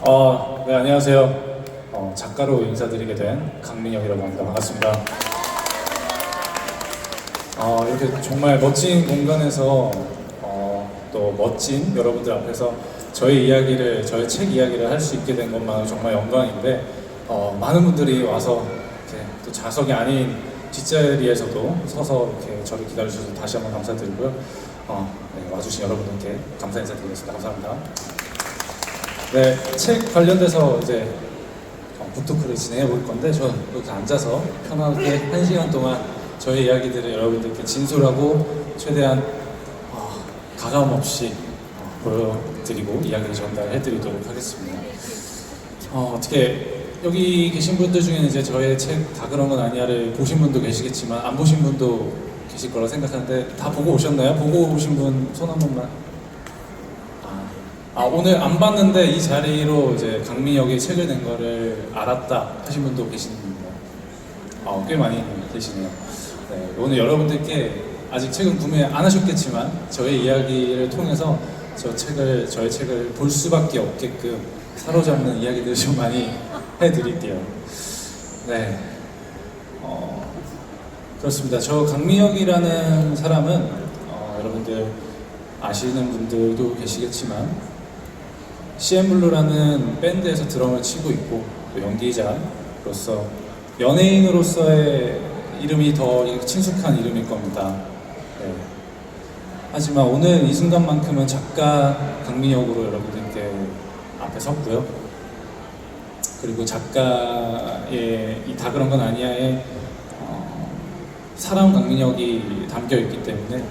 네, 안녕하세요. 작가로 인사드리게 된 강민혁이라고 합니다. 반갑습니다. 이렇게 정말 멋진 공간에서 또 멋진 여러분들 앞에서 저희 이야기를, 저희 책 이야기를 할 수 있게 된 것만으로 정말 영광인데 많은 분들이 와서 이렇게 또 좌석이 아닌 뒷자리에서도 서서 이렇게 저를 기다려주셔서 다시 한번 감사드리고요. 네, 와주신 여러분들께 감사 인사드리겠습니다. 감사합니다. 네, 책 관련돼서 이제 북토크를 진행해 볼 건데 저는 이렇게 앉아서 편하게 1시간 동안 저의 이야기들을 여러분들께 진솔하고 최대한 가감 없이 보여드리고 이야기를 전달해 드리도록 하겠습니다. 어떻게 여기 계신 분들 중에는 이제 저의 책 다 그런 건 아니야를 보신 분도 계시겠지만 안 보신 분도 계실 거라 생각하는데 다 보고 오셨나요? 보고 오신 분 손 한 번만. 오늘 안 봤는데 이 자리로 이제 강민혁이 책을 낸 거를 알았다 하신 분도 계십니다. 꽤 많이 계시네요. 네, 오늘 여러분들께 아직 책은 구매 안 하셨겠지만 저의 이야기를 통해서 저의 책을 볼 수밖에 없게끔 사로잡는 이야기들을 좀 많이 해드릴게요. 네, 그렇습니다. 저 강민혁이라는 사람은 여러분들 아시는 분들도 계시겠지만 CN블루라는 밴드에서 드럼을 치고 있고 또 연기자로서 연예인으로서의 이름이 더 친숙한 이름일 겁니다. 네. 하지만 오늘 이 순간만큼은 작가 강민혁으로 여러분들께 앞에 섰고요. 그리고 작가의 이 다 그런 건 아니야에 사람 강민혁이 담겨 있기 때문에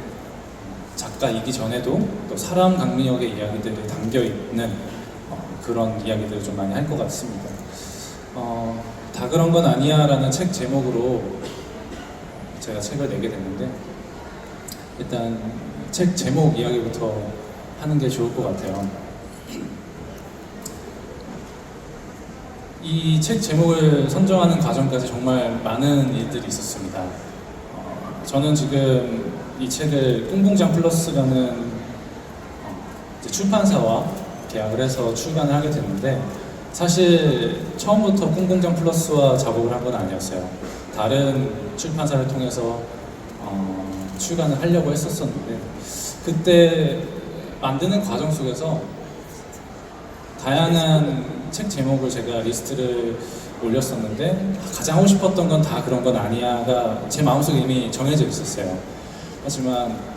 작가이기 전에도 또 사람 강민혁의 이야기들이 담겨있는 그런 이야기들을 좀 많이 할 것 같습니다. 다 그런 건 아니야 라는 책 제목으로 제가 책을 내게 됐는데 일단 책 제목 이야기부터 하는 게 좋을 것 같아요. 이 책 제목을 선정하는 과정까지 정말 많은 일들이 있었습니다. 저는 지금 이 책을 꽁공장 플러스라는 출판사와 계약을 해서 출간을 하게 됐는데 사실 처음부터 꽁공장 플러스와 작업을 한 건 아니었어요. 다른 출판사를 통해서 출간을 하려고 했었는데 그때 만드는 과정 속에서 다양한 책 제목을 제가 리스트를 올렸었는데 가장 하고 싶었던 건 다 그런 건 아니야가 제 마음속에 이미 정해져 있었어요. 하지만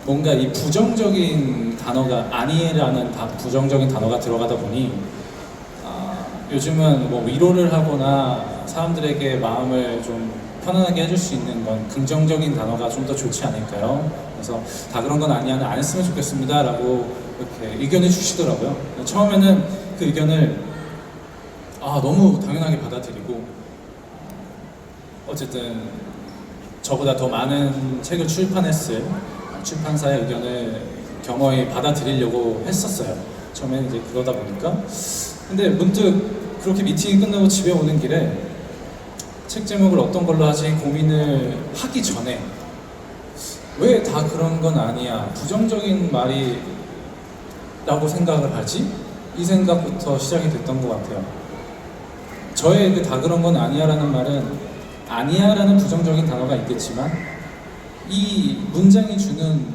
뭔가 이 부정적인 단어가 아니라는 부정적인 단어가 들어가다 보니 요즘은 뭐 위로를 하거나 사람들에게 마음을 좀 편안하게 해줄 수 있는 건 긍정적인 단어가 좀 더 좋지 않을까요? 그래서 다 그런 건 아니야는 안 했으면 좋겠습니다 라고 이렇게 의견을 주시더라고요. 처음에는 그 의견을 너무 당연하게 받아들이고 어쨌든 저보다 더 많은 책을 출판했을 출판사의 의견을 겸허히 받아들이려고 했었어요. 처음에는 이제 그러다 보니까 근데 문득 그렇게 미팅이 끝나고 집에 오는 길에 책 제목을 어떤 걸로 하지 고민을 하기 전에 왜 다 그런 건 아니야 부정적인 말이 라고 생각을 하지? 이 생각부터 시작이 됐던 것 같아요. 저의 그 다 그런 건 아니야 라는 말은 아니야 라는 부정적인 단어가 있겠지만 이 문장이 주는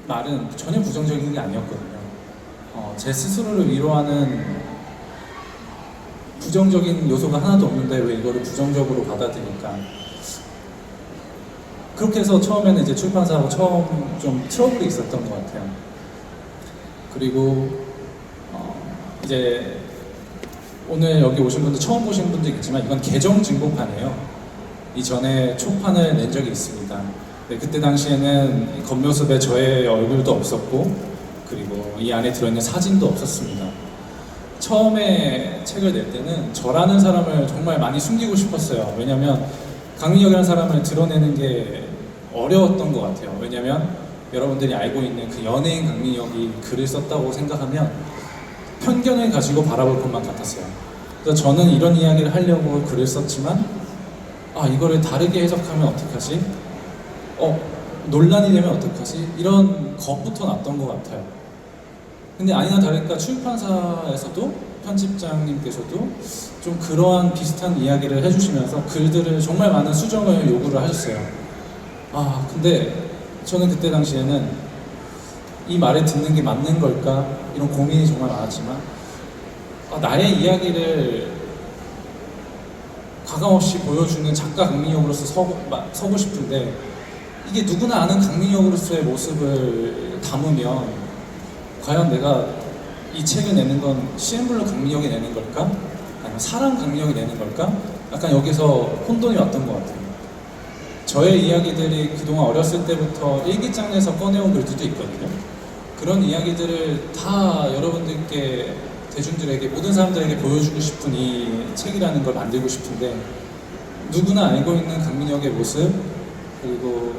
말은 전혀 부정적인 게 아니었거든요. 제 스스로를 위로하는 부정적인 요소가 하나도 없는데 왜 이거를 부정적으로 받아들일까? 그렇게 해서 처음에는 이제 출판사하고 처음 좀 트러블이 있었던 것 같아요. 그리고 이제 오늘 여기 오신 분들 처음 보신 분도 있겠지만 이건 개정 증고판이에요. 이전에 초판을 낸 적이 있습니다. 네, 그때 당시에는 겉모습에 저의 얼굴도 없었고 그리고 이 안에 들어있는 사진도 없었습니다. 처음에 책을 낼 때는 저라는 사람을 정말 많이 숨기고 싶었어요. 왜냐면 강민혁이라는 사람을 드러내는 게 어려웠던 것 같아요. 왜냐면 여러분들이 알고 있는 그 연예인 강민혁이 글을 썼다고 생각하면 편견을 가지고 바라볼 것만 같았어요. 그래서 저는 이런 이야기를 하려고 글을 썼지만 이거를 다르게 해석하면 어떡하지? 논란이 되면 어떡하지? 이런 겁부터 났던 것 같아요. 근데 아니나 다를까 출판사에서도 편집장님께서도 좀 그러한 비슷한 이야기를 해주시면서 글들을 정말 많은 수정을 요구를 하셨어요. 아 근데 저는 그때 당시에는 이 말을 듣는 게 맞는 걸까 이런 고민이 정말 많았지만 나의 이야기를 가감없이 보여주는 작가 강민혁으로서 서고 싶은데 이게 누구나 아는 강민혁으로서의 모습을 담으면 과연 내가 이 책을 내는 건 CN블루 강민혁이 내는 걸까? 아니면 사람 강민혁이 내는 걸까? 약간 여기서 혼돈이 왔던 것 같아요. 저의 이야기들이 그동안 어렸을 때부터 일기장에서 꺼내온 글들도 있거든요. 그런 이야기들을 다 여러분들께, 대중들에게, 모든 사람들에게 보여주고 싶은 이 책이라는 걸 만들고 싶은데 누구나 알고 있는 강민혁의 모습, 그리고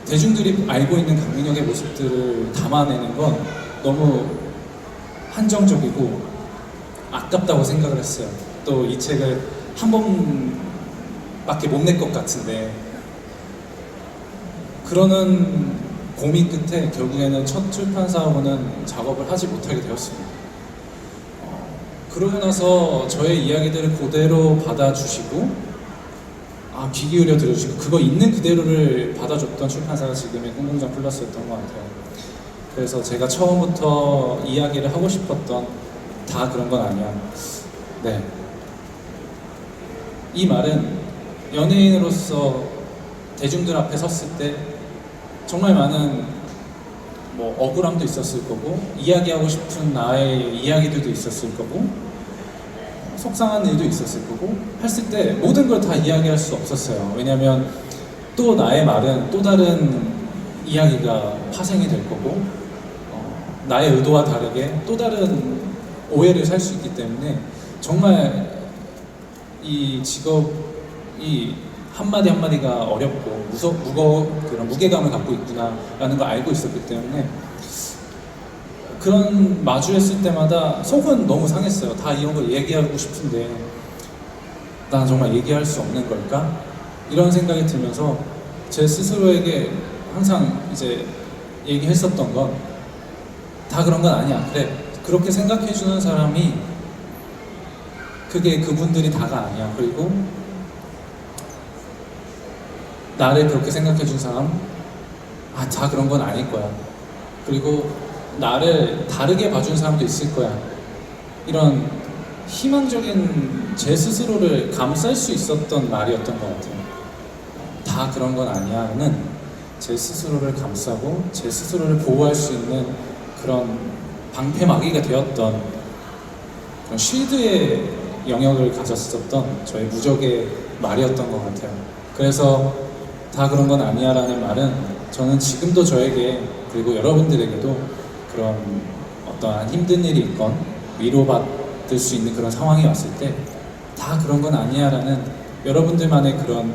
대중들이 알고 있는 강민혁의 모습들을 담아내는 건 너무 한정적이고 아깝다고 생각을 했어요. 또 이 책을 한 번밖에 못 낼 것 같은데 그러는 고민 끝에 결국에는 첫 출판사하고는 작업을 하지 못하게 되었습니다. 그러고 나서 저의 이야기들을 그대로 받아주시고 귀 기울여 들어주시고 그거 있는 그대로를 받아줬던 출판사가 지금의 꿈공장 플러스였던 것 같아요. 그래서 제가 처음부터 이야기를 하고 싶었던 다 그런 건 아니야. 네. 이 말은 연예인으로서 대중들 앞에 섰을 때 정말 많은 억울함도 있었을 거고 이야기하고 싶은 나의 이야기들도 있었을 거고 속상한 일도 있었을 거고 했을 때 모든 걸 다 이야기할 수 없었어요. 왜냐하면 또 나의 말은 또 다른 이야기가 파생이 될 거고 나의 의도와 다르게 또 다른 오해를 살 수 있기 때문에 정말 이 직업이 한마디 한마디가 어렵고 그런 무게감을 갖고 있구나라는 걸 알고 있었기 때문에 그런 마주했을 때마다 속은 너무 상했어요. 다 이런 걸 얘기하고 싶은데 난 정말 얘기할 수 없는 걸까? 이런 생각이 들면서 제 스스로에게 항상 이제 얘기했었던 건 다 그런 건 아니야. 그래, 그렇게 생각해주는 사람이 그게 그분들이 다가 아니야. 그리고 나를 그렇게 생각해준 사람 다 그런 건 아닐 거야. 그리고 나를 다르게 봐준 사람도 있을 거야. 이런 희망적인 제 스스로를 감쌀 수 있었던 말이었던 것 같아요. 다 그런 건 아니야는 제 스스로를 감싸고 제 스스로를 보호할 수 있는 그런 방패막이가 되었던 그런 쉴드의 영역을 가졌었던 저의 무적의 말이었던 것 같아요. 그래서 다 그런 건 아니야 라는 말은 저는 지금도 저에게 그리고 여러분들에게도 그런 어떠한 힘든 일이 있건 위로받을 수 있는 그런 상황이 왔을 때 다 그런 건 아니야 라는 여러분들만의 그런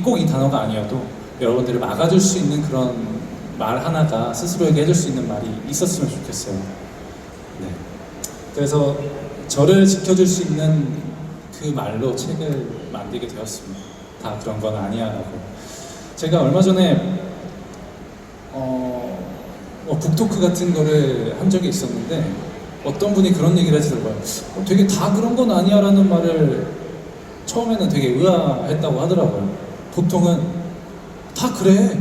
꼭 이 단어가 아니어도 여러분들을 막아줄 수 있는 그런 말 하나가 스스로에게 해줄 수 있는 말이 있었으면 좋겠어요. 네. 그래서 저를 지켜줄 수 있는 그 말로 책을 만들게 되었습니다. 다 그런 건 아니야 라고. 제가 얼마 전에 북토크 같은 거를 한 적이 있었는데 어떤 분이 그런 얘기를 하시더라고요. 되게 다 그런 건 아니야 라는 말을 처음에는 되게 의아했다고 하더라고요. 보통은 다 그래,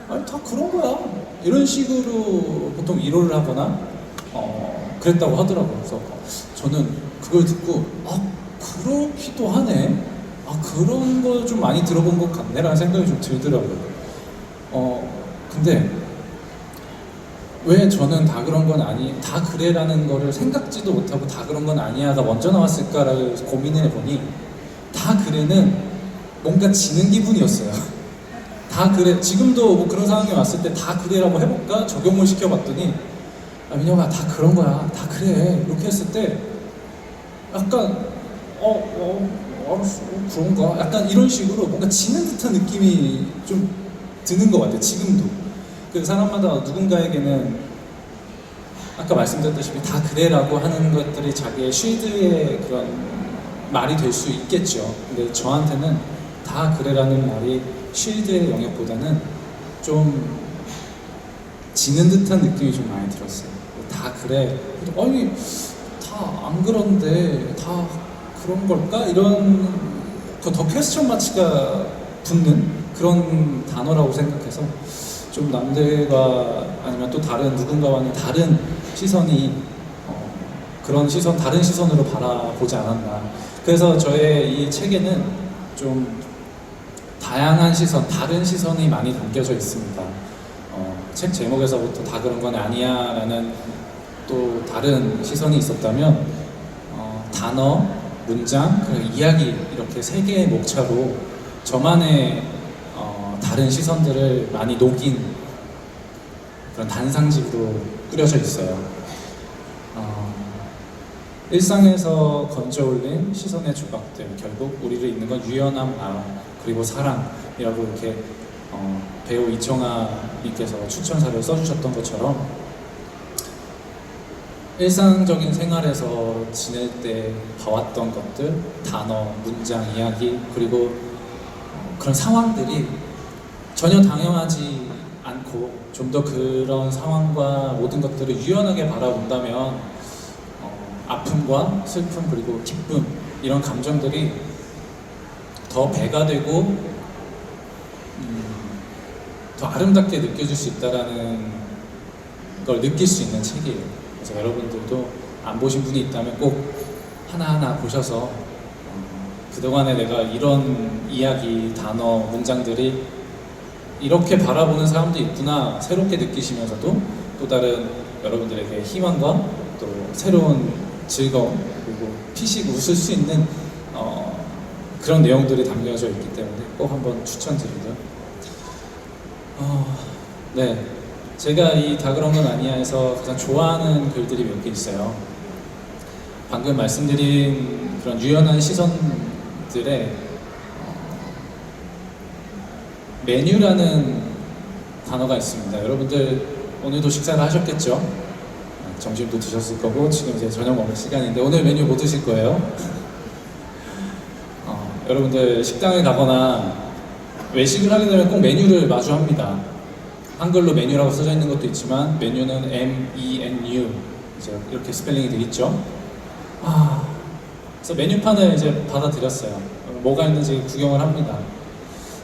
아니 다 그런 거야, 이런 식으로 보통 위로를 하거나 그랬다고 하더라고요. 그래서 저는 그걸 듣고 그렇기도 하네, 그런 거 좀 많이 들어본 것 같네 라는 생각이 좀 들더라고요. 근데 왜 저는 다 그런 건 다 그래 라는 거를 생각지도 못하고 다 그런 건 아니야가 먼저 나왔을까를 고민을 해보니 다 그래는 뭔가 지는 기분이었어요. 다 그래, 지금도 뭐 그런 상황이 왔을 때 다 그래라고 해볼까? 적용을 시켜봤더니 민혁아 다 그런 거야, 다 그래 이렇게 했을 때 약간 알았어, 그런가? 약간 이런 식으로 뭔가 지는 듯한 느낌이 좀 드는 것 같아요. 지금도 그 사람마다 누군가에게는 아까 말씀드렸다시피 다 그래라고 하는 것들이 자기의 쉴드의 그런 말이 될 수 있겠죠. 근데 저한테는 다 그래라는 말이 쉴드의 영역보다는 좀 지는 듯한 느낌이 좀 많이 들었어요. 다 그래. 아니 다 안 그런데 다 그런 걸까? 이런 더 퀘스천 마치가 붙는 그런 단어라고 생각해서 좀 남들과 아니면 또 다른 누군가와는 다른 시선이 그런 시선, 다른 시선으로 바라보지 않았나. 그래서 저의 이 책에는 좀 다양한 시선, 다른 시선이 많이 담겨져 있습니다. 책 제목에서부터 다 그런 건 아니야 라는 또 다른 시선이 있었다면 단어, 문장, 그리고 이야기 이렇게 세 개의 목차로 저만의 다른 시선들을 많이 녹인 그런 단상집으로 꾸려져 있어요. 일상에서 건져올린 시선의 조각들, 결국 우리를 잇는 건 유연함, 마음, 그리고 사랑이라고 이렇게 배우 이청아님께서 추천사를 써주셨던 것처럼 일상적인 생활에서 지낼 때 봐왔던 것들, 단어, 문장, 이야기, 그리고 그런 상황들이 전혀 당연하지 않고 좀 더 그런 상황과 모든 것들을 유연하게 바라본다면 아픔과 슬픔 그리고 기쁨 이런 감정들이 더 배가 되고 더 아름답게 느껴질 수 있다는 걸 느낄 수 있는 책이에요. 그래서 여러분들도 안 보신 분이 있다면 꼭 하나하나 보셔서 그동안에 내가 이런 이야기, 단어, 문장들이 이렇게 바라보는 사람도 있구나 새롭게 느끼시면서도 또 다른 여러분들에게 희망과 또 새로운 즐거움 그리고 피식 웃을 수 있는 그런 내용들이 담겨져 있기 때문에 꼭 한번 추천드리고요. 네, 제가 이 다 그런 건 아니야에서 가장 좋아하는 글들이 몇 개 있어요. 방금 말씀드린 그런 유연한 시선들의 메뉴라는 단어가 있습니다. 여러분들 오늘도 식사를 하셨겠죠? 점심도 드셨을 거고 지금 이제 저녁 먹을 시간인데 오늘 메뉴 뭐 드실 거예요? 여러분들 식당에 가거나 외식을 하게 되면 꼭 메뉴를 마주합니다. 한글로 메뉴라고 써져 있는 것도 있지만 메뉴는 M-E-N-U 이제 이렇게 스펠링이 되겠죠? 그래서 메뉴판을 이제 받아들였어요. 뭐가 있는지 구경을 합니다.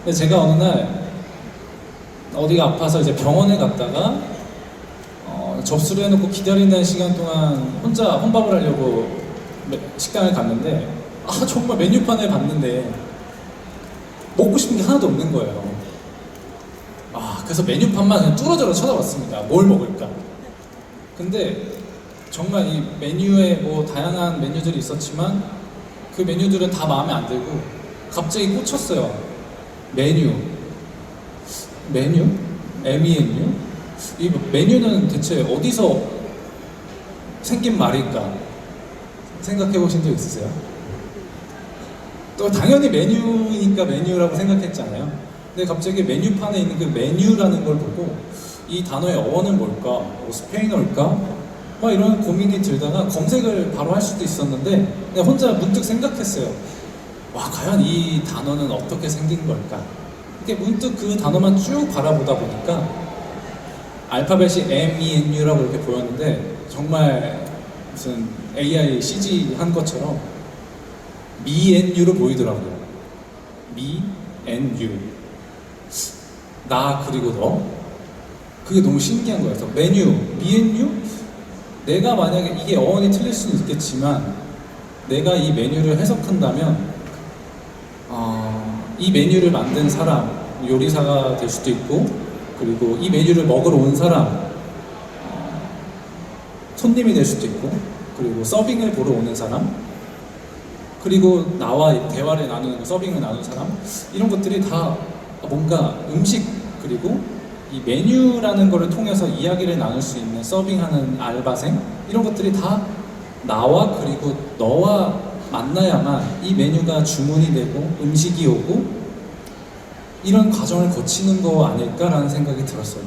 근데 제가 어느 날 어디가 아파서 이제 병원에 갔다가 접수를 해놓고 기다리는 시간 동안 혼자 혼밥을 하려고 식당을 갔는데 정말 메뉴판을 봤는데 먹고 싶은 게 하나도 없는 거예요. 그래서 메뉴판만 그냥 뚫어져라 쳐다봤습니다. 뭘 먹을까? 근데 정말 이 메뉴에 뭐 다양한 메뉴들이 있었지만 그 메뉴들은 다 마음에 안 들고 갑자기 꽂혔어요. 메뉴? M-E-N-U? 이 메뉴는 대체 어디서 생긴 말일까? 생각해 보신 적 있으세요? 또 당연히 메뉴니까 메뉴라고 생각했잖아요. 근데 갑자기 메뉴판에 있는 그 메뉴라는 걸 보고 이 단어의 어원은 뭘까? 스페인어일까? 막 이런 고민이 들다가 검색을 바로 할 수도 있었는데 그냥 혼자 문득 생각했어요. 과연 이 단어는 어떻게 생긴 걸까? 이렇게 문득 그 단어만 쭉 바라보다 보니까 알파벳이 M-E-N-U라고 이렇게 보였는데 정말 무슨 AI CG 한 것처럼 Me-N-U로 보이더라고요. Me-N-U 나 그리고 너 그게 너무 신기한 거예요. 그래서 메뉴, Me-N-U? 내가 만약에 이게 어원이 틀릴 수는 있겠지만 내가 이 메뉴를 해석한다면 이 메뉴를 만든 사람, 요리사가 될 수도 있고 그리고 이 메뉴를 먹으러 온 사람, 손님이 될 수도 있고 그리고 서빙을 보러 오는 사람 그리고 나와 대화를 나누는 서빙을 나누는 사람 이런 것들이 다 뭔가 음식 그리고 이 메뉴라는 거를 통해서 이야기를 나눌 수 있는 서빙하는 알바생 이런 것들이 다 나와 그리고 너와 만나야만 이 메뉴가 주문이 되고 음식이 오고 이런 과정을 거치는 거 아닐까라는 생각이 들었어요.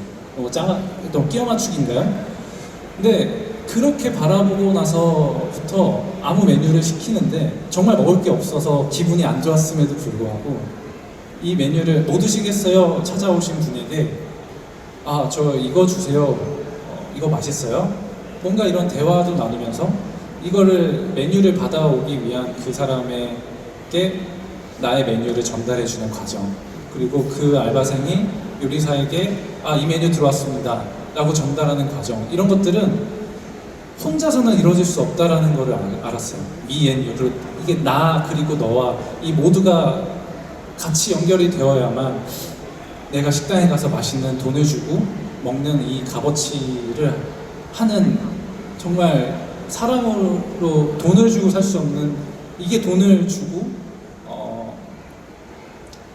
또 끼워 맞추기인가요? 근데 그렇게 바라보고 나서부터 아무 메뉴를 시키는데 정말 먹을 게 없어서 기분이 안 좋았음에도 불구하고 이 메뉴를 뭐 드시겠어요? 찾아오신 분에게 저 이거 주세요. 이거 맛있어요? 뭔가 이런 대화도 나누면서 이거를 메뉴를 받아오기 위한 그 사람에게 나의 메뉴를 전달해주는 과정, 그리고 그 알바생이 요리사에게 이 메뉴 들어왔습니다 라고 전달하는 과정, 이런 것들은 혼자서는 이루어질 수 없다라는 것을 알았어요. 미 앤 유를, 이게 나 그리고 너와 이 모두가 같이 연결이 되어야만 내가 식당에 가서 맛있는 돈을 주고 먹는 이 값어치를 하는, 정말 사람으로 돈을 주고 살 수 없는, 이게 돈을 주고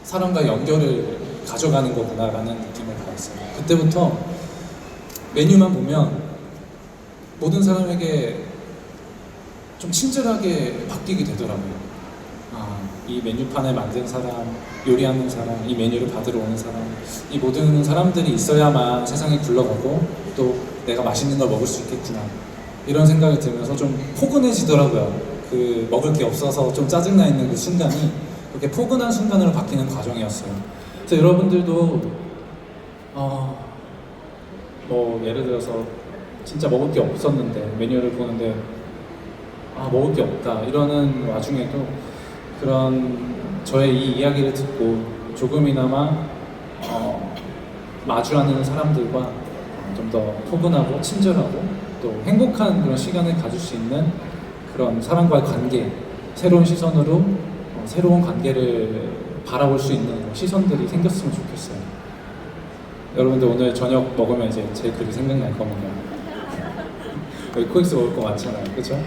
사람과 연결을 가져가는 거구나라는 느낌을 받았어요. 그때부터 메뉴만 보면 모든 사람에게 좀 친절하게 바뀌게 되더라고요. 이 메뉴판을 만든 사람, 요리하는 사람, 이 메뉴를 받으러 오는 사람, 이 모든 사람들이 있어야만 세상이 굴러가고 또 내가 맛있는 걸 먹을 수 있겠구나, 이런 생각이 들면서 좀 포근해지더라고요. 그 먹을 게 없어서 좀 짜증나 있는 그 순간이 그렇게 포근한 순간으로 바뀌는 과정이었어요. 그래서 여러분들도 뭐 예를 들어서 진짜 먹을 게 없었는데 메뉴를 보는데 먹을 게 없다 이러는 와중에도 그런 저의 이 이야기를 듣고 조금이나마 마주하는 사람들과 좀 더 포근하고 친절하고 또 행복한 그런 시간을 가질 수 있는 그런 사람과의 관계, 새로운 시선으로 새로운 관계를 바라볼 수 있는 시선들이 생겼으면 좋겠어요. 여러분들 오늘 저녁 먹으면 이제 제 글이 생각날 겁니다. 여기 코엑스 먹을 거 많잖아요, 그렇죠?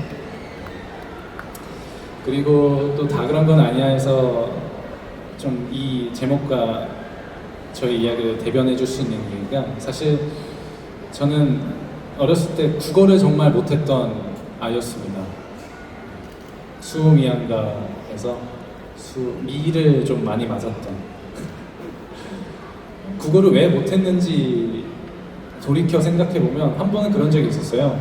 그리고 또 다 그런 건 아니야 해서 좀 이 제목과 저희 이야기를 대변해 줄 수 있는 얘기가, 사실 저는 어렸을 때 국어를 정말 못했던 아이였습니다. 수미양가에서 미를 좀 많이 맞았던 국어를 왜 못했는지 돌이켜 생각해보면 한 번은 그런 적이 있었어요.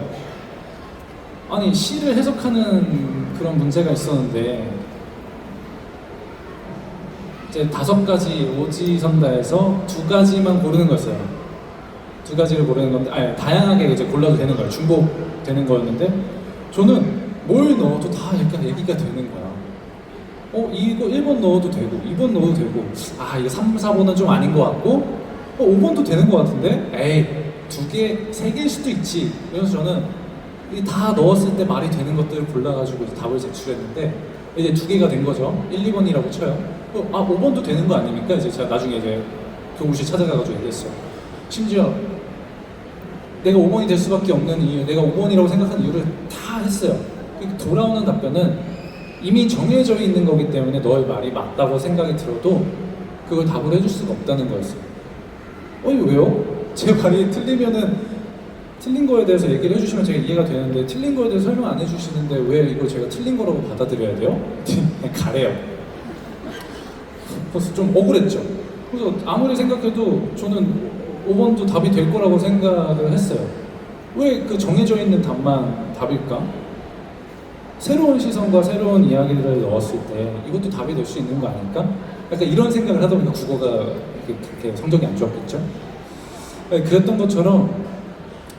아니, 시를 해석하는 그런 문제가 있었는데 이제 5가지 오지선다에서 2가지만 고르는 거였어요. 2가지를 고르는 건데, 다양하게 이제 골라도 되는 거예요. 중복되는 거였는데 저는 뭘 넣어도 다 약간 얘기가 되는 거야. 이거 1번 넣어도 되고 2번 넣어도 되고, 이거 3, 4번은 좀 아닌 것 같고 5번도 되는 것 같은데, 2개, 3개일 수도 있지. 그래서 저는 다 넣었을 때 말이 되는 것들을 골라가지고 답을 제출했는데 이제 2개가 된 거죠. 1, 2번이라고 쳐요. 5번도 되는 거 아닙니까? 이제 제가 나중에 이제 교무실 찾아가가지고 얘기했어요. 심지어 내가 5번이 될 수밖에 없는 이유, 내가 5번이라고 생각하는 이유를 다 했어요. 돌아오는 답변은 이미 정해져 있는 거기 때문에 너의 말이 맞다고 생각이 들어도 그걸 답을 해줄 수가 없다는 거였어요. 이거 왜요? 제 말이 틀리면은 틀린 거에 대해서 얘기를 해주시면 제가 이해가 되는데 틀린 거에 대해서 설명 안 해주시는데 왜 이걸 제가 틀린 거라고 받아들여야 돼요? 가래요. 그래서 좀 억울했죠. 그래서 아무리 생각해도 저는 5번도 답이 될 거라고 생각을 했어요. 왜 그 정해져 있는 답만 답일까? 새로운 시선과 새로운 이야기를 넣었을 때 이것도 답이 될 수 있는 거 아닐까? 약간 이런 생각을 하다 보니까 국어가 그렇게 성적이 안 좋았겠죠? 그랬던 것처럼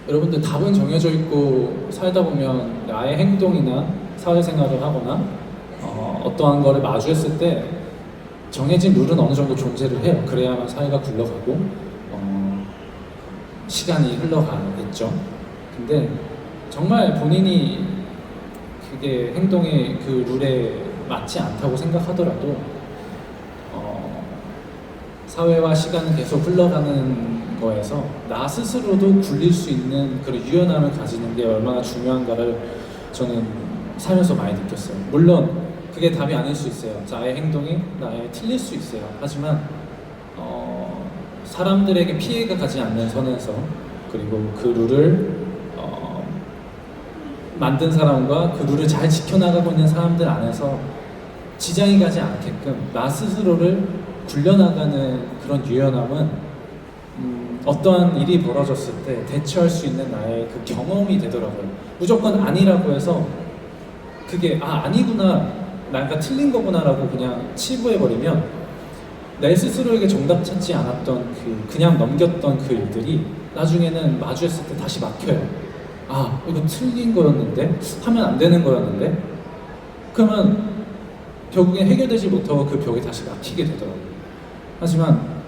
여러분들 답은 정해져 있고 살다 보면 나의 행동이나 사회생활을 하거나 어떠한 거를 마주했을 때 정해진 룰은 어느 정도 존재를 해요. 그래야만 사회가 굴러가고 시간이 흘러가겠죠. 근데 정말 본인이 그게 행동의 그 룰에 맞지 않다고 생각하더라도 사회와 시간은 계속 흘러가는 거에서 나 스스로도 굴릴 수 있는 그런 유연함을 가지는 게 얼마나 중요한가를 저는 살면서 많이 느꼈어요. 물론 그게 답이 아닐 수 있어요. 나의 행동이 나의 틀릴 수 있어요. 하지만 사람들에게 피해가 가지 않는 선에서, 그리고 그 룰을 만든 사람과 그 룰을 잘 지켜나가고 있는 사람들 안에서 지장이 가지 않게끔 나 스스로를 굴려나가는 그런 유연함은 어떠한 일이 벌어졌을 때 대처할 수 있는 나의 그 경험이 되더라고요. 무조건 아니라고 해서 그게 아니구나, 내가 틀린 거구나라고 그냥 치부해버리면 내 스스로에게 정답 찾지 않았던 그냥 넘겼던 그 일들이 나중에는 마주했을 때 다시 막혀요. 아, 이거 틀린 거였는데? 하면 안 되는 거였는데? 그러면 결국엔 해결되지 못하고 그 벽에 다시 막히게 되더라고요. 하지만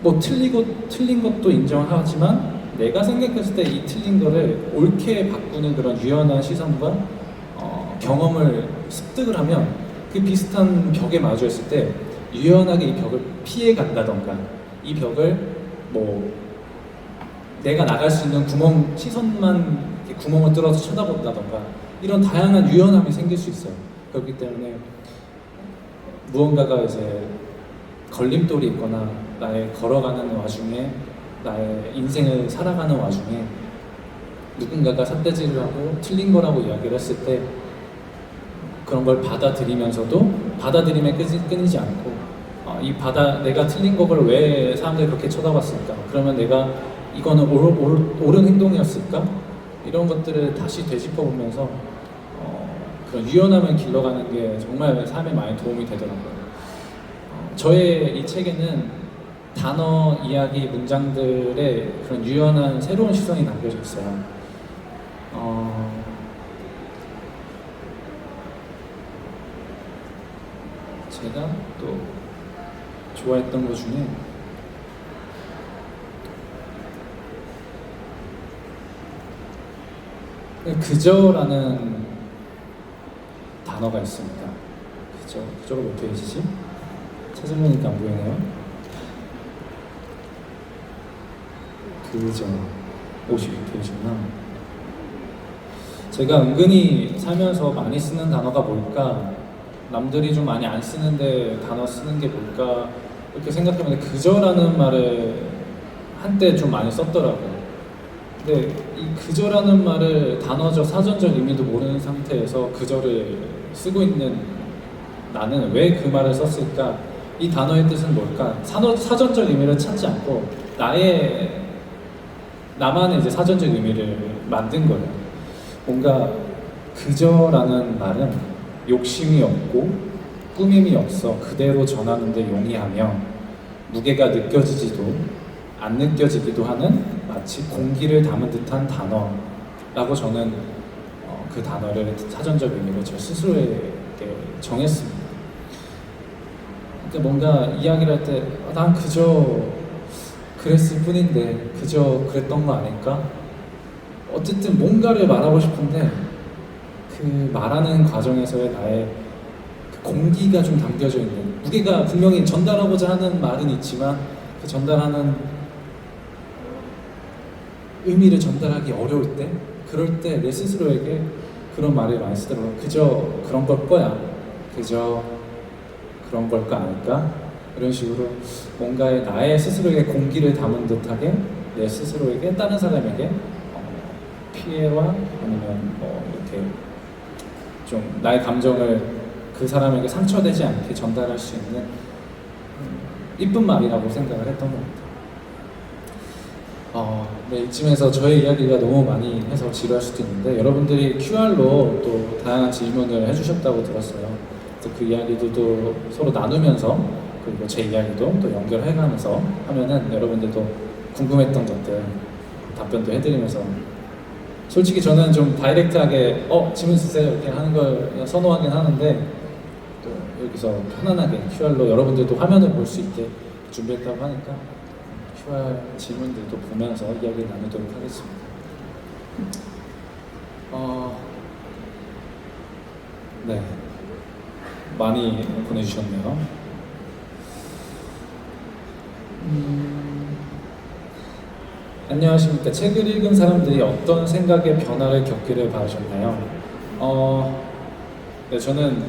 뭐 틀린 것도 인정하지만 내가 생각했을 때 이 틀린 거를 옳게 바꾸는 그런 유연한 시선과 경험을 습득을 하면 그 비슷한 벽에 마주했을 때 유연하게 이 벽을 피해 간다던가 이 벽을 뭐 내가 나갈 수 있는 시선만 이렇게 구멍을 뚫어서 쳐다본다던가 이런 다양한 유연함이 생길 수 있어요. 그렇기 때문에 무언가가 이제 걸림돌이 있거나 나의 걸어가는 와중에 나의 인생을 살아가는 와중에 누군가가 삿대질을 하고 틀린 거라고 이야기를 했을 때 그런 걸 받아들이면서도 받아들임에 끊이지 않고 내가 틀린 거를 왜 사람들이 그렇게 쳐다봤을까? 그러면 내가 이거는 옳은 행동이었을까? 이런 것들을 다시 되짚어보면서 그런 유연함을 길러가는 게 정말 삶에 많이 도움이 되더라고요. 저의 이 책에는 단어, 이야기, 문장들의 그런 유연한 새로운 시선이 담겨져 있어요. 제가 또 좋아했던 것 중에 그저라는 단어가 있습니다. 그저가 몇 페이지지? 찾아보니까 안 보이네요. 그저 52페이지구나. 제가 은근히 살면서 많이 쓰는 단어가 뭘까? 남들이 좀 많이 안 쓰는데 단어 쓰는 게 뭘까? 이렇게 생각해보면 그저라는 말을 한때 좀 많이 썼더라고요. 근데 이 그저라는 말을 단어적, 사전적 의미도 모르는 상태에서 그저를 쓰고 있는 나는 왜 그 말을 썼을까? 이 단어의 뜻은 뭘까? 사전적 의미를 찾지 않고 나만의 이제 사전적 의미를 만든 거예요. 뭔가 그저라는 말은 욕심이 없고 꾸밈이 없어 그대로 전하는데 용이하며 무게가 느껴지지도 안 느껴지기도 하는 마치 공기를 담은 듯한 단어라고 저는 그 단어를 사전적 의미로 저 스스로에게 정했습니다. 그러니까 뭔가 이야기를 할 때 난 그저 그랬을 뿐인데 그저 그랬던 거 아닐까? 어쨌든 뭔가를 말하고 싶은데 그 말하는 과정에서의 나의 그 공기가 좀 담겨져 있는 무게가 분명히 전달하고자 하는 말은 있지만 그 전달하는 의미를 전달하기 어려울 때 그럴 때 내 스스로에게 그런 말을 많이 쓰더라고요. 그저 그런 걸 거야. 그저 그런 걸까 아닐까? 이런 식으로 뭔가의 나의 스스로에게 공기를 담은 듯하게 내 스스로에게 다른 사람에게 피해와 아니면 이렇게 좀 나의 감정을 그 사람에게 상처되지 않게 전달할 수 있는 이쁜 말이라고 생각을 했던 것 같아요. 네, 이쯤에서 저의 이야기가 너무 많이 해서 지루할 수도 있는데 여러분들이 QR로 또 다양한 질문을 해주셨다고 들었어요. 그래서 그 이야기들도 서로 나누면서 그리고 제 이야기도 또 연결해가면서 하면은 여러분들도 궁금했던 것들 답변도 해드리면서 솔직히 저는 좀 다이렉트하게 질문 주세요 이렇게 하는 걸 선호하긴 하는데 또 여기서 편안하게 QR로 여러분들도 화면을 볼 수 있게 준비했다고 하니까 QR 질문들도 보면서 이야기 나누도록 하겠습니다. 네, 많이 보내주셨네요. 안녕하십니까. 책을 읽은 사람들이 어떤 생각의 변화를 겪기를 바라셨나요? 네, 저는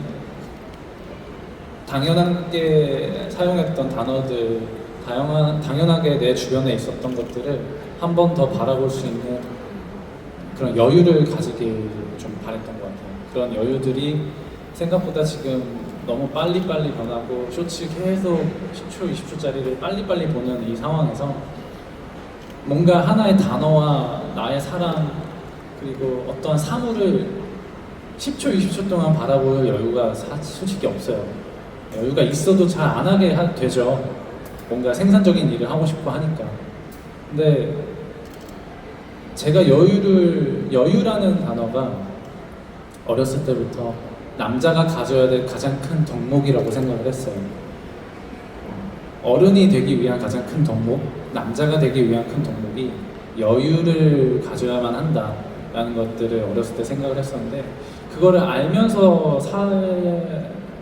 당연하게 사용했던 단어들, 당연하게 내 주변에 있었던 것들을 한 번 더 바라볼 수 있는 그런 여유를 가지길 좀 바랬던 것 같아요. 그런 여유들이 생각보다 지금 너무 빨리빨리 변하고 쇼츠 계속 10초, 20초짜리를 빨리빨리 보는 이 상황에서 뭔가 하나의 단어와 나의 사랑 그리고 어떠한 사물을 10초, 20초 동안 바라볼 여유가 솔직히 없어요. 여유가 있어도 잘 안 하게 되죠. 뭔가 생산적인 일을 하고 싶어 하니까. 근데 제가 여유라는 단어가 어렸을 때부터 남자가 가져야 될 가장 큰 덕목이라고 생각을 했어요. 어른이 되기 위한 가장 큰 덕목, 남자가 되기 위한 큰 덕목이 여유를 가져야만 한다라는 것들을 어렸을 때 생각을 했었는데, 그거를 알면서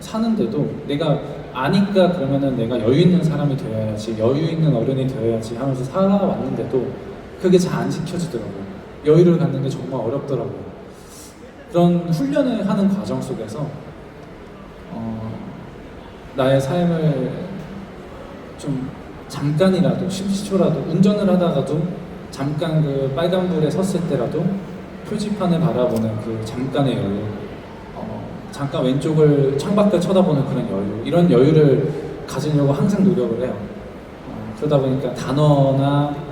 사는데도 내가 아니까 그러면은 내가 여유 있는 사람이 되어야지, 여유 있는 어른이 되어야지 하면서 살아왔는데도 그게 잘 안 지켜지더라고요. 여유를 갖는 게 정말 어렵더라고요. 그런 훈련을 하는 과정 속에서 나의 삶을 좀 잠깐이라도 10초라도 운전을 하다가도 잠깐 그 빨간불에 섰을 때라도 표지판을 바라보는 그 잠깐의 여유, 잠깐 왼쪽을 창밖을 쳐다보는 그런 여유, 이런 여유를 가지려고 항상 노력을 해요. 그러다 보니까 단어나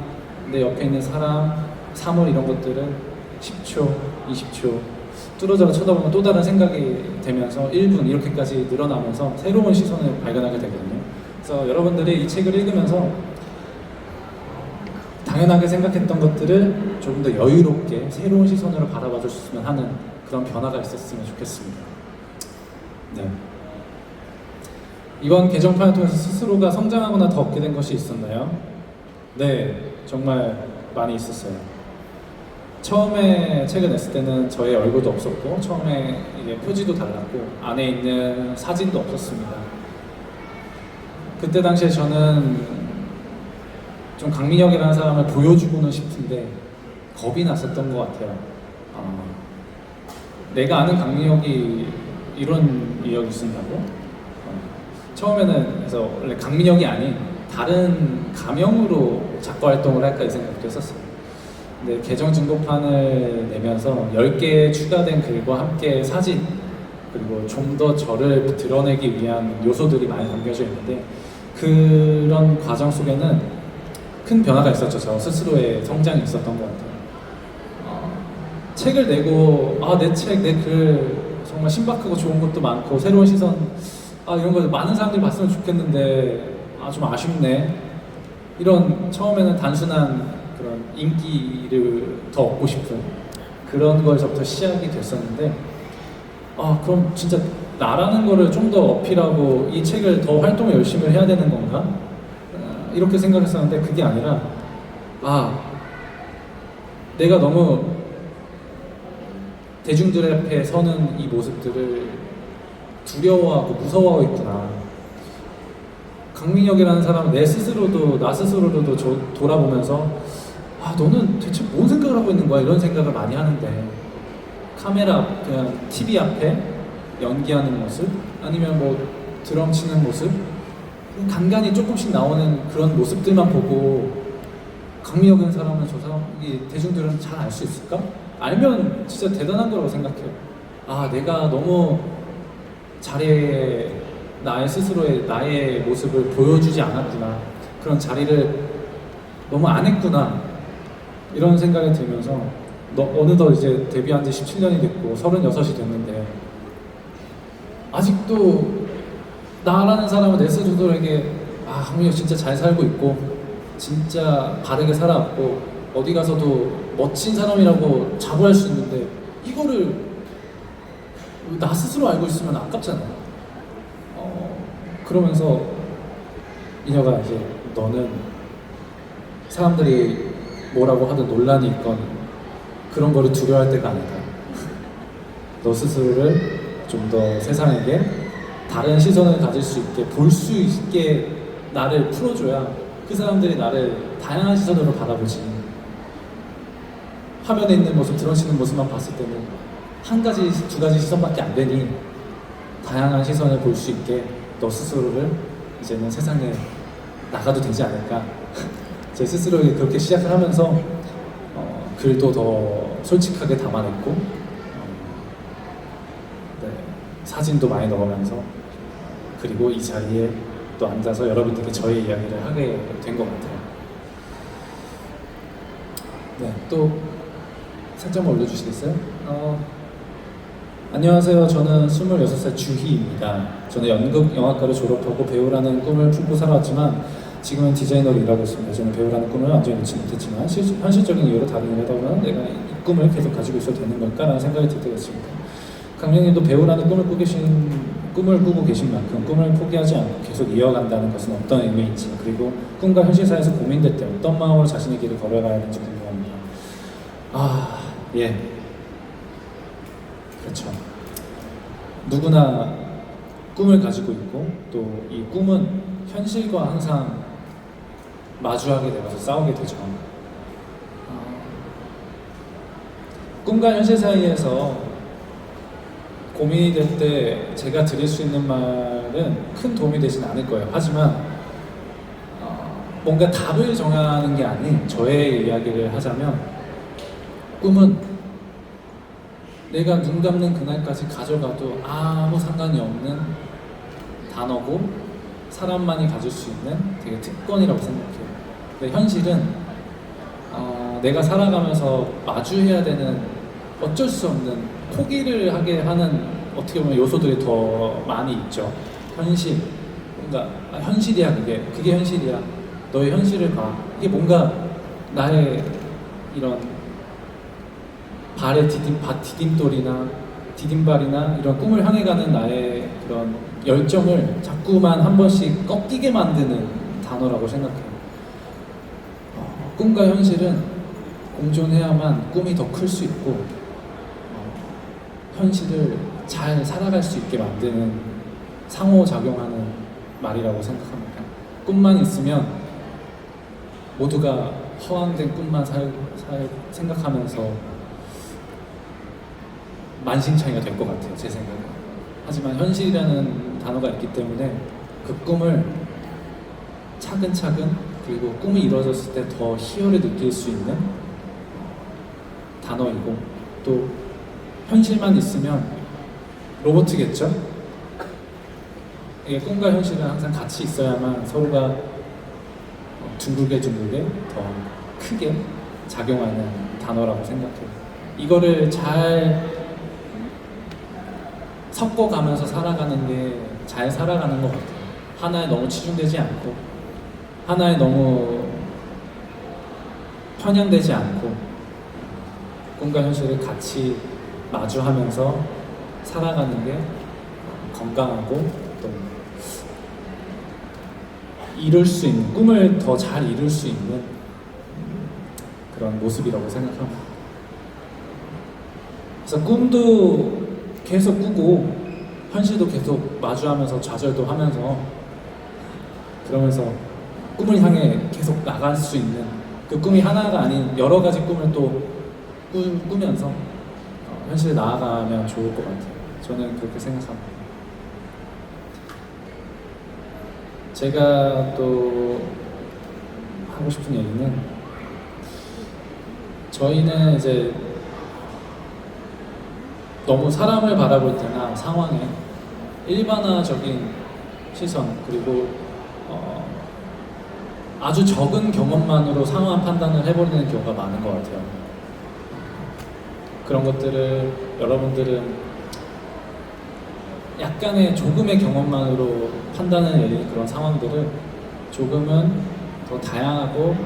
내 옆에 있는 사람, 사물 이런 것들은 10초, 20초 뚫어져라 쳐다보면 또 다른 생각이 되면서 1분 이렇게까지 늘어나면서 새로운 시선을 발견하게 되거든요. 그래서 여러분들이 이 책을 읽으면서 당연하게 생각했던 것들을 조금 더 여유롭게 새로운 시선으로 바라봐 주셨으면 하는 그런 변화가 있었으면 좋겠습니다. 네. 이번 개정판을 통해서 스스로가 성장하거나 더 얻게 된 것이 있었나요? 네, 정말 많이 있었어요. 처음에 책을 냈을 때는 저의 얼굴도 없었고, 처음에 이게 표지도 달랐고, 안에 있는 사진도 없었습니다. 그때 당시에 저는 좀 강민혁이라는 사람을 보여주고는 싶은데 겁이 났었던 것 같아요. 내가 아는 강민혁이 이런 이력이 있었냐고? 처음에는 그래서 원래 강민혁이 아닌 다른 가명으로 작가 활동을 할까 이 생각도 했었어요. 근데 개정 증거판을 내면서 10개 추가된 글과 함께 사진, 그리고 좀 더 저를 드러내기 위한 요소들이 많이 담겨져 있는데, 그런 과정 속에는 큰 변화가 있었죠. 저 스스로의 성장이 있었던 것 같아요. 책을 내고 내 책, 내 글 정말 신박하고 좋은 것도 많고 새로운 시선 이런 거 많은 사람들이 봤으면 좋겠는데 좀 아쉽네, 이런 처음에는 단순한 그런 인기를 더 얻고 싶은 그런 거에서부터 시작이 됐었는데, 그럼 진짜 나라는 거를 좀 더 어필하고 이 책을 더 활동을 열심히 해야 되는 건가? 이렇게 생각했었는데 그게 아니라 내가 너무 대중들 앞에 서는 이 모습들을 두려워하고 무서워하고 있구나. 강민혁이라는 사람은 나 스스로도 돌아보면서 너는 대체 뭔 생각을 하고 있는 거야? 이런 생각을 많이 하는데, 카메라, 그냥 TV 앞에 연기하는 모습, 아니면 뭐 드럼 치는 모습, 간간히 조금씩 나오는 그런 모습들만 보고 강민혁이라는 사람은 저 사람이 대중들은 잘 알 수 있을까? 알면 진짜 대단한 거라고 생각해요. 내가 너무 나의 스스로의 나의 모습을 보여주지 않았구나, 그런 자리를 너무 안 했구나, 이런 생각이 들면서 어느덧 이제 데뷔한 지 17년이 됐고 36이 됐는데 아직도 나라는 사람은 내 스스로에게 강민혁 진짜 잘 살고 있고 진짜 바르게 살아왔고 어디 가서도 멋진 사람이라고 자부할 수 있는데, 이거를 나 스스로 알고 있으면 아깝잖아요. 그러면서 민혁아, 이제 너는 사람들이 뭐라고 하든 논란이 있건 그런 거를 두려워할 때가 아니다. 너 스스로를 좀 더 세상에게 다른 시선을 가질 수 있게, 볼 수 있게 나를 풀어줘야 그 사람들이 나를 다양한 시선으로 바라보지. 화면에 있는 모습, 드러치는 모습만 봤을 때는 한 가지, 두 가지 시선밖에 안 되니 다양한 시선을 볼 수 있게 너 스스로를 이제는 세상에 나가도 되지 않을까. 제 스스로에게 그렇게 시작을 하면서 글도 더 솔직하게 담아냈고 사진도 많이 넣으면서, 그리고 이 자리에 또 앉아서 여러분들께 저의 이야기를 하게 된 것 같아요. 네, 또 살짝만 올려주시겠어요? 안녕하세요. 저는 26살 주희입니다. 저는 연극영화과를 졸업하고 배우라는 꿈을 품고 살아왔지만 지금은 디자이너로 일하고 있습니다. 저는 배우라는 꿈을 완전히 놓지 못했지만 현실적인 이유로 다른 일을 하다 보면 내가 이 꿈을 계속 가지고 있어도 되는 걸까라는 생각이 들 때가 있습니다. 강명님도 배우라는 꿈을 꾸고 계신 만큼 꿈을 포기하지 않고 계속 이어간다는 것은 어떤 의미인지, 그리고 꿈과 현실 사이에서 고민될 때 어떤 마음으로 자신의 길을 걸어가야 하는지 궁금합니다. 예. 그렇죠. 누구나 꿈을 가지고 있고 또 이 꿈은 현실과 항상 마주하게 되면서 싸우게 되죠. 꿈과 현실 사이에서 고민이 될 때 제가 드릴 수 있는 말은 큰 도움이 되진 않을 거예요. 하지만 뭔가 답을 정하는 게 아닌 저의 이야기를 하자면, 꿈은 내가 눈 감는 그날까지 가져가도 아무 상관이 없는 단어고 사람만이 가질 수 있는 되게 특권이라고 생각해요. 근데 현실은 내가 살아가면서 마주해야 되는 어쩔 수 없는 포기를 하게 하는 어떻게 보면 요소들이 더 많이 있죠. 현실, 그러니까 현실이야, 그게 현실이야. 너의 현실을 봐. 이게 뭔가 나의 이런 발의 디딤돌이나 디딤발이나 이런 꿈을 향해 가는 나의 그런 열정을 자꾸만 한 번씩 꺾이게 만드는 단어라고 생각해요. 꿈과 현실은 공존해야만 꿈이 더 클 수 있고 현실을 잘 살아갈 수 있게 만드는 상호작용하는 말이라고 생각합니다. 꿈만 있으면 모두가 허황된 꿈만 생각하면서 만신창이가 될 것 같아요, 제 생각은. 하지만 현실이라는 단어가 있기 때문에 그 꿈을 차근차근, 그리고 꿈이 이루어졌을 때 더 희열을 느낄 수 있는 단어이고, 또 현실만 있으면 로봇이겠죠? 이게 꿈과 현실은 항상 같이 있어야만 서로가 둥글게 더 크게 작용하는 단어라고 생각해요. 이거를 잘 섞어가면서 살아가는 게 잘 살아가는 것 같아요. 하나에 너무 치중되지 않고, 하나에 너무 편향되지 않고, 꿈과 현실을 같이 마주하면서 살아가는 게 건강하고 또 이룰 수 있는, 꿈을 더 잘 이룰 수 있는 그런 모습이라고 생각합니다. 그래서 꿈도 계속 꾸고 현실도 계속 마주하면서 좌절도 하면서, 그러면서 꿈을 향해 계속 나갈 수 있는, 그 꿈이 하나가 아닌 여러 가지 꿈을 또 꾸면서 현실에 나아가면 좋을 것 같아요. 저는 그렇게 생각합니다. 제가 또 하고 싶은 얘기는, 저희는 이제 너무 사람을 바라볼 때나 상황에 일반화적인 시선, 그리고 아주 적은 경험만으로 상황 판단을 해버리는 경우가 많은 것 같아요. 그런 것들을 여러분들은 약간의 조금의 경험만으로 판단을 내리는 그런 상황들을 조금은 더 다양하고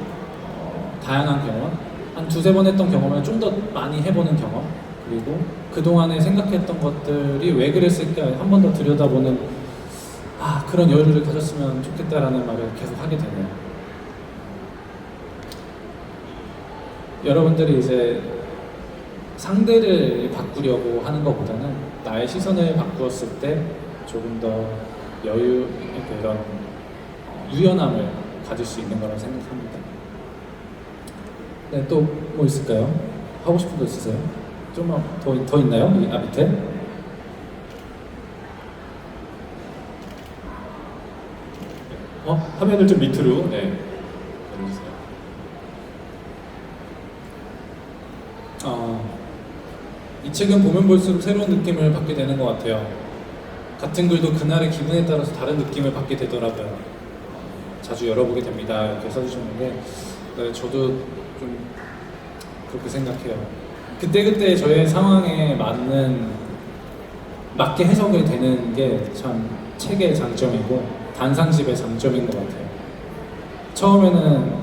다양한 경험, 한 두세 번 했던 경험을 좀 더 많이 해보는 경험, 그리고 그동안에 생각했던 것들이 왜 그랬을까 한 번 더 들여다보는 그런 여유를 가졌으면 좋겠다라는 말을 계속 하게 되네요. 여러분들이 이제 상대를 바꾸려고 하는 것보다는 나의 시선을 바꾸었을 때 조금 더 여유, 이런 유연함을 가질 수 있는 거라고 생각합니다. 네, 또 뭐 있을까요? 하고 싶은 거 있으세요? 좀만 더 있나요? 밑에? 화면을 좀 밑으로, 네, 내려주세요. 이 책은 보면 볼수록 새로운 느낌을 받게 되는 것 같아요. 같은 글도 그날의 기분에 따라서 다른 느낌을 받게 되더라고요. 자주 열어보게 됩니다. 이렇게 써주셨는데, 네, 저도 좀 그렇게 생각해요. 그때그때 저의 상황에 맞게 해석이 되는 게 참 책의 장점이고 단상집의 장점인 것 같아요. 처음에는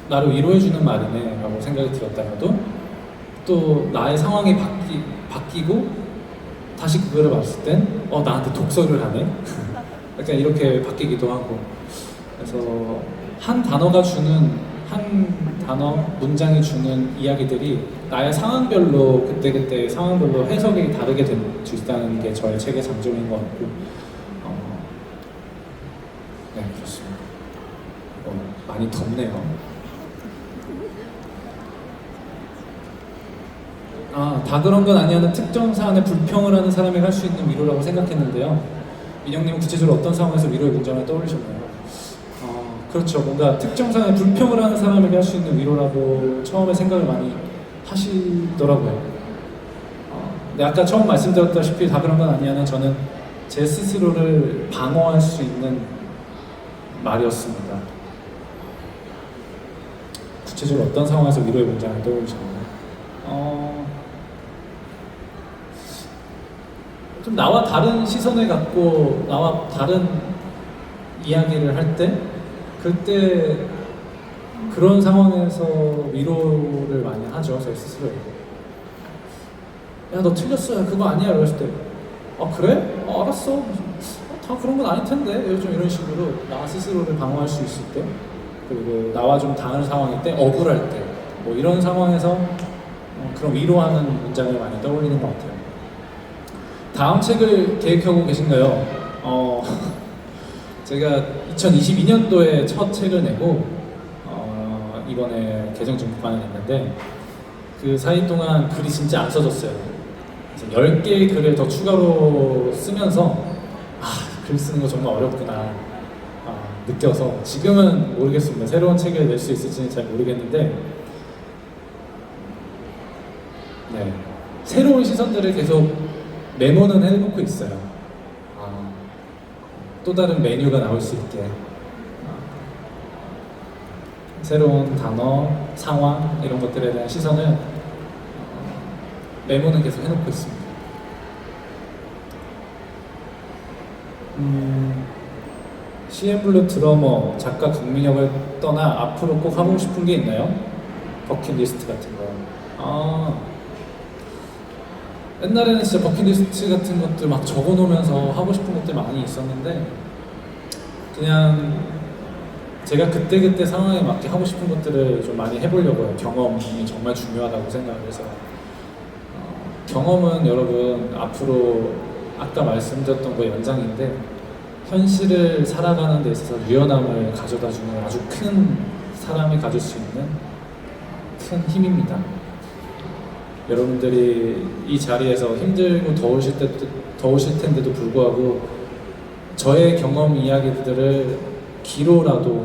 나를 위로해주는 말이네 라고 생각이 들었다가도 또 나의 상황이 바뀌고 다시 그거를 봤을 땐 나한테 독서를 하네 약간 이렇게 바뀌기도 하고 그래서 한 단어, 문장이 주는 이야기들이 나의 상황별로 그때그때 상황별로 해석이 다르게 될 수 있다는 게 저의 책의 장점인 것 같고 네 그렇습니다. 많이 덥네요. 다 그런 건 아니야는 특정 사안에 불평을 하는 사람이 할 수 있는 위로라고 생각했는데요. 민영님은 구체적으로 어떤 상황에서 위로의 문장을 떠올리셨나요? 그렇죠. 뭔가 특정 사안에 불평을 하는 사람에게 할 수 있는 위로라고 처음에 생각을 많이 하시더라고요. 근데 아까 처음 말씀드렸다시피 다 그런 건 아니야는 저는 제 스스로를 방어할 수 있는 말이었습니다. 구체적으로 어떤 상황에서 위로의 문장을 떠올리셨나요? 좀 나와 다른 시선을 갖고 나와 다른 이야기를 할 때 그때 그런 상황에서 위로를 많이 하죠. 제 스스로에게. 야 너 틀렸어. 야, 그거 아니야. 이랬을 때 그래? 알았어. 다 그런 건 아닐 텐데. 요즘 이런 식으로 나 스스로를 방어할 수 있을 때 그리고 나와 좀 다른 상황일 때 억울할 때 뭐 이런 상황에서 그런 위로하는 문장을 많이 떠올리는 것 같아요. 다음 책을 계획하고 계신가요? 제가 2022년도에 첫 책을 내고 이번에 개정 중국판을 냈는데 그 사이 동안 글이 진짜 안 써졌어요. 그래서 10개의 글을 더 추가로 쓰면서 글 쓰는 거 정말 어렵구나 느껴서 지금은 모르겠습니다. 새로운 책을 낼 수 있을지는 잘 모르겠는데 네, 새로운 시선들을 계속 메모는 해놓고 있어요. 또 다른 메뉴가 나올 수 있게 새로운 단어, 상황 이런 것들에 대한 시선을 메모는 계속 해놓고 있습니다. CN블루 드러머 작가 강민혁을 떠나 앞으로 꼭 하고 싶은 게 있나요? 버킷리스트 같은 거. 옛날에는 진짜 버킷리스트 같은 것들 막 적어놓으면서 하고 싶은 것들 많이 있었는데 그냥 제가 그때그때 상황에 맞게 하고 싶은 것들을 좀 많이 해보려고요. 경험이 정말 중요하다고 생각을 해서 경험은 여러분 앞으로 아까 말씀드렸던 거 연장인데 현실을 살아가는 데 있어서 유연함을 가져다주는 아주 큰 사람이 가질 수 있는 큰 힘입니다. 여러분들이 이 자리에서 힘들고 더우실 텐데도 불구하고 저의 경험 이야기들을 귀로라도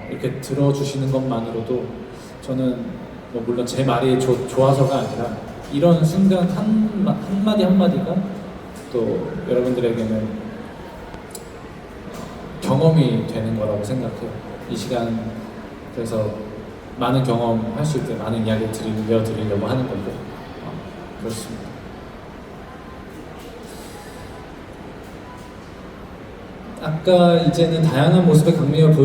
이렇게 들어주시는 것만으로도 저는 뭐 물론 제 말이 좋아서가 아니라 이런 순간 한마디 한마디가 또 여러분들에게는 경험이 되는 거라고 생각해요. 이 시간 그래서 많은 경험 할 수 있게 많은 이야기를 들려드리려고 하는 거고 그렇습니다. 아까 이제는 다양한 모습의 강민혁을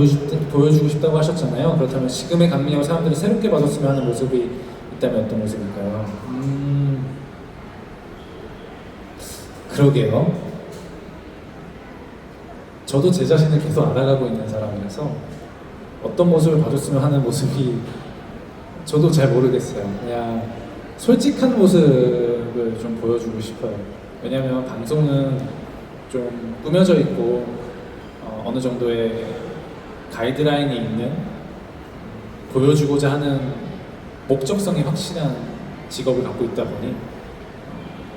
보여주고 싶다고 하셨잖아요. 그렇다면 지금의 강민혁을 사람들이 새롭게 봐줬으면 하는 모습이 있다면 어떤 모습일까요? 그러게요. 저도 제 자신을 계속 알아가고 있는 사람이라서 어떤 모습을 봐줬으면 하는 모습이 저도 잘 모르겠어요. 그냥 솔직한 모습을 좀 보여주고 싶어요. 왜냐하면 방송은 좀 꾸며져 있고 어느 정도의 가이드라인이 있는 보여주고자 하는 목적성이 확실한 직업을 갖고 있다 보니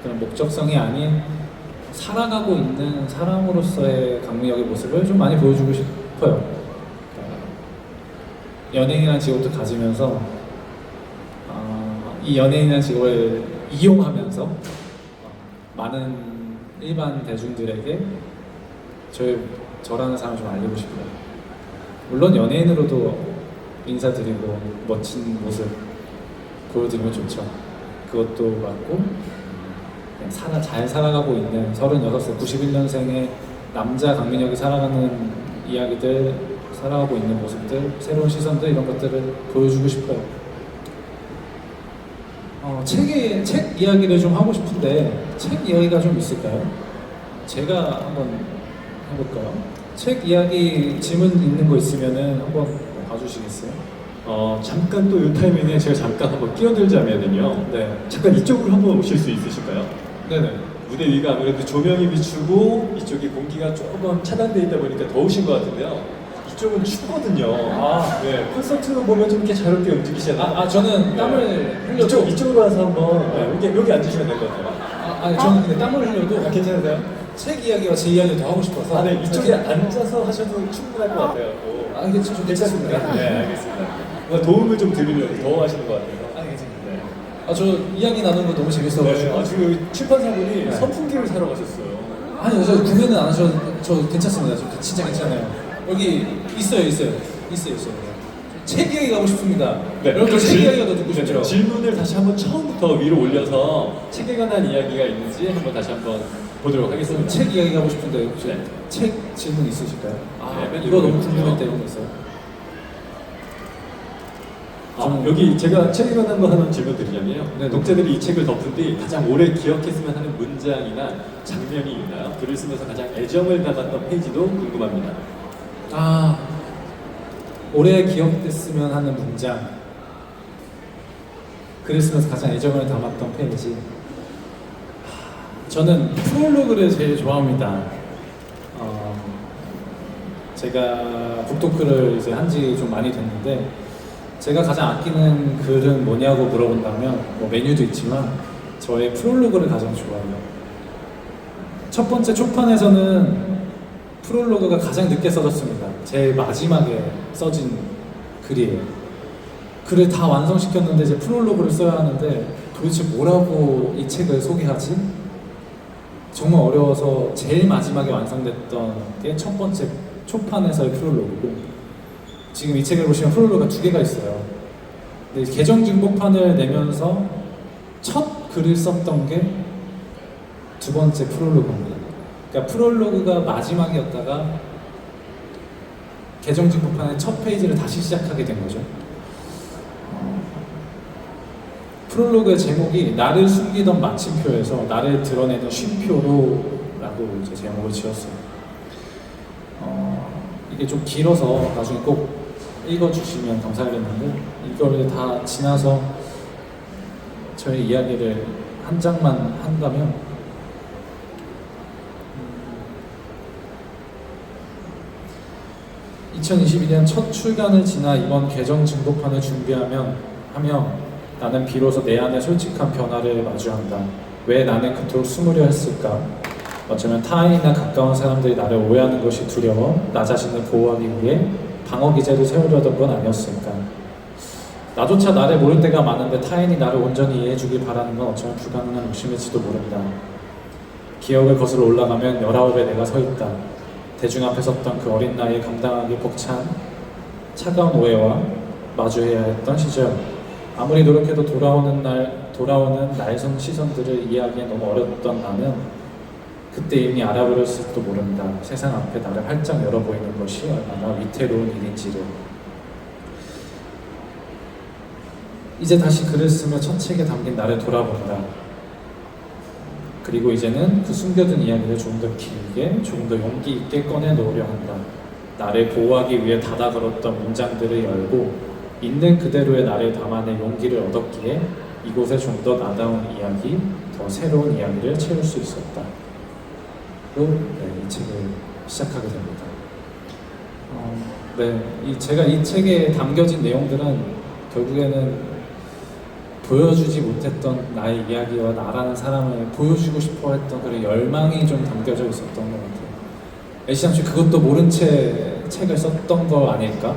그런 목적성이 아닌 살아가고 있는 사람으로서의 강민혁의 모습을 좀 많이 보여주고 싶어요. 연예인이라는 직업도 가지면서 이 연예인이라는 직업을 이용하면서 많은 일반 대중들에게 저라는 사람을 좀 알리고 싶어요. 물론 연예인으로도 인사드리고 멋진 모습 보여드리면 좋죠. 그것도 맞고 잘 살아가고 있는 36살 91년생의 남자 강민혁이 살아가는 이야기들, 살아가고 있는 모습들, 새로운 시선들 이런 것들을 보여주고 싶어요. 책 이야기를 좀 하고 싶은데 책 이야기가 좀 있을까요? 제가 한번 해볼까요? 책 이야기 질문 있는 거 있으면은 한번 봐주시겠어요? 잠깐 또 이 타이밍에 제가 잠깐 한번 끼어들자면은요. 네. 잠깐 이쪽으로 한번 오실 수 있으실까요? 네네. 무대 위가 아무래도 조명이 비추고 이쪽이 공기가 조금 차단되어 있다 보니까 더우신 것 같은데요. 이쪽은 춥거든요. 네. 콘서트 보면 좀 이렇게 자유롭게 움직이시잖아요. 저는 땀을 흘려도 이쪽으로 와서 한번 여기 앉으시면 될 것 같아요. 아니 저는 근데 땀을 흘려도 괜찮으세요? 책 이야기와 제 이야기를 더 하고 싶어서 네. 이쪽에 앉아서 하셔도 충분할 것 같아요. 이게 좀 괜찮습니다. 네, 알겠습니다. 도움을 좀 드리려고 더 하시는 것 같아요. 괜찮습니다. 네. 저 이야기 나누는 거 너무 재밌어가지고 지금 출판사분이 네. 선풍기를 사러 가셨어요. 아니요, 저 구매는 안 하셔도 저 괜찮습니다. 저 진짜 괜찮아요. 여기 있어요. 책 이야기 가고 싶습니다. 네. 여러분 책 이야기가 더 듣고 싶죠? 질문을 다시 한번 처음부터 위로 올려서 책에 관한 이야기가 있는지 한번 다시 한번 보도록 하겠습니다. 책 이야기 가고 싶은데 혹시 네. 책 질문 있으실까요? 네, 이거 너무 있군요. 궁금했다 이런 거 있어요? 여기 제가 책에 관한 거 하나 질문 드리자면요. 네. 독자들이 이 책을 덮은 뒤 가장 오래 기억했으면 하는 문장이나 장면이 있나요? 글을 쓰면서 가장 애정을 담았던 페이지도 궁금합니다. 오래 기억됐으면 하는 문장. 글을 쓰면서 가장 애정을 담았던 페이지. 저는 프롤로그를 제일 좋아합니다. 제가 북토크를 이제 한지 좀 많이 됐는데 제가 가장 아끼는 글은 뭐냐고 물어본다면 뭐 메뉴도 있지만 저의 프롤로그를 가장 좋아해요. 첫 번째 초판에서는 프롤로그가 가장 늦게 써졌습니다. 제일 마지막에 써진 글이에요. 글을 다 완성시켰는데 이제 프롤로그를 써야 하는데 도대체 뭐라고 이 책을 소개하지? 정말 어려워서 제일 마지막에 완성됐던 게 첫 번째 초판에서의 프롤로그고 지금 이 책을 보시면 프롤로그가 2개가 있어요. 근데 개정 증복판을 내면서 첫 글을 썼던 게 2번째 프롤로그입니다. 그러니까 프롤로그가 마지막이었다가 개정 증복판의 첫 페이지를 다시 시작하게 된 거죠. 프롤로그의 제목이 나를 숨기던 마침표에서 나를 드러내는 쉼표로라고 이제 제목을 지었어요. 이게 좀 길어서 나중에 꼭 읽어주시면 감사하겠는데 이걸 다 지나서 저희 이야기를 한 장만 한다면 2022년 첫 출간을 지나 이번 개정 증복판을 준비하며 나는 비로소 내 안에 솔직한 변화를 마주한다. 왜 나는 그토록 숨으려 했을까? 어쩌면 타인이나 가까운 사람들이 나를 오해하는 것이 두려워 나 자신을 보호하기 위해 방어 기제를 세우려던 건 아니었을까? 나조차 나를 모를 때가 많은데 타인이 나를 온전히 이해해주길 바라는 건 어쩌면 불가능한 욕심일지도 모른다. 기억을 거슬러 올라가면 19에 내가 서 있다. 대중 앞에 섰던 그 어린 나이에 감당하기 벅찬 차가운 오해와 마주해야 했던 시절. 아무리 노력해도 돌아오는 날선 시선들을 이해하기에 너무 어렸던 나는 그때 이미 알아버렸을지도 모른다. 세상 앞에 나를 활짝 열어 보이는 것이 얼마나 위태로운 일인지를. 이제 다시 글을 쓰며 첫 책에 담긴 나를 돌아본다. 그리고 이제는 그 숨겨둔 이야기를 조금 더 길게, 조금 더 용기 있게 꺼내놓으려 한다. 나를 보호하기 위해 닫아 걸었던 문장들을 열고 있는 그대로의 나를 담아낼 용기를 얻었기에 이곳에 좀 더 나다운 이야기, 더 새로운 이야기를 채울 수 있었다. 이 책을 시작하게 됩니다. 제가 이 책에 담겨진 내용들은 결국에는 보여주지 못했던 나의 이야기와 나라는 사람을 보여주고 싶어 했던 그런 열망이 좀 담겨져 있었던 것 같아요. 애시장 씨 그것도 모른 채 책을 썼던 거 아닐까?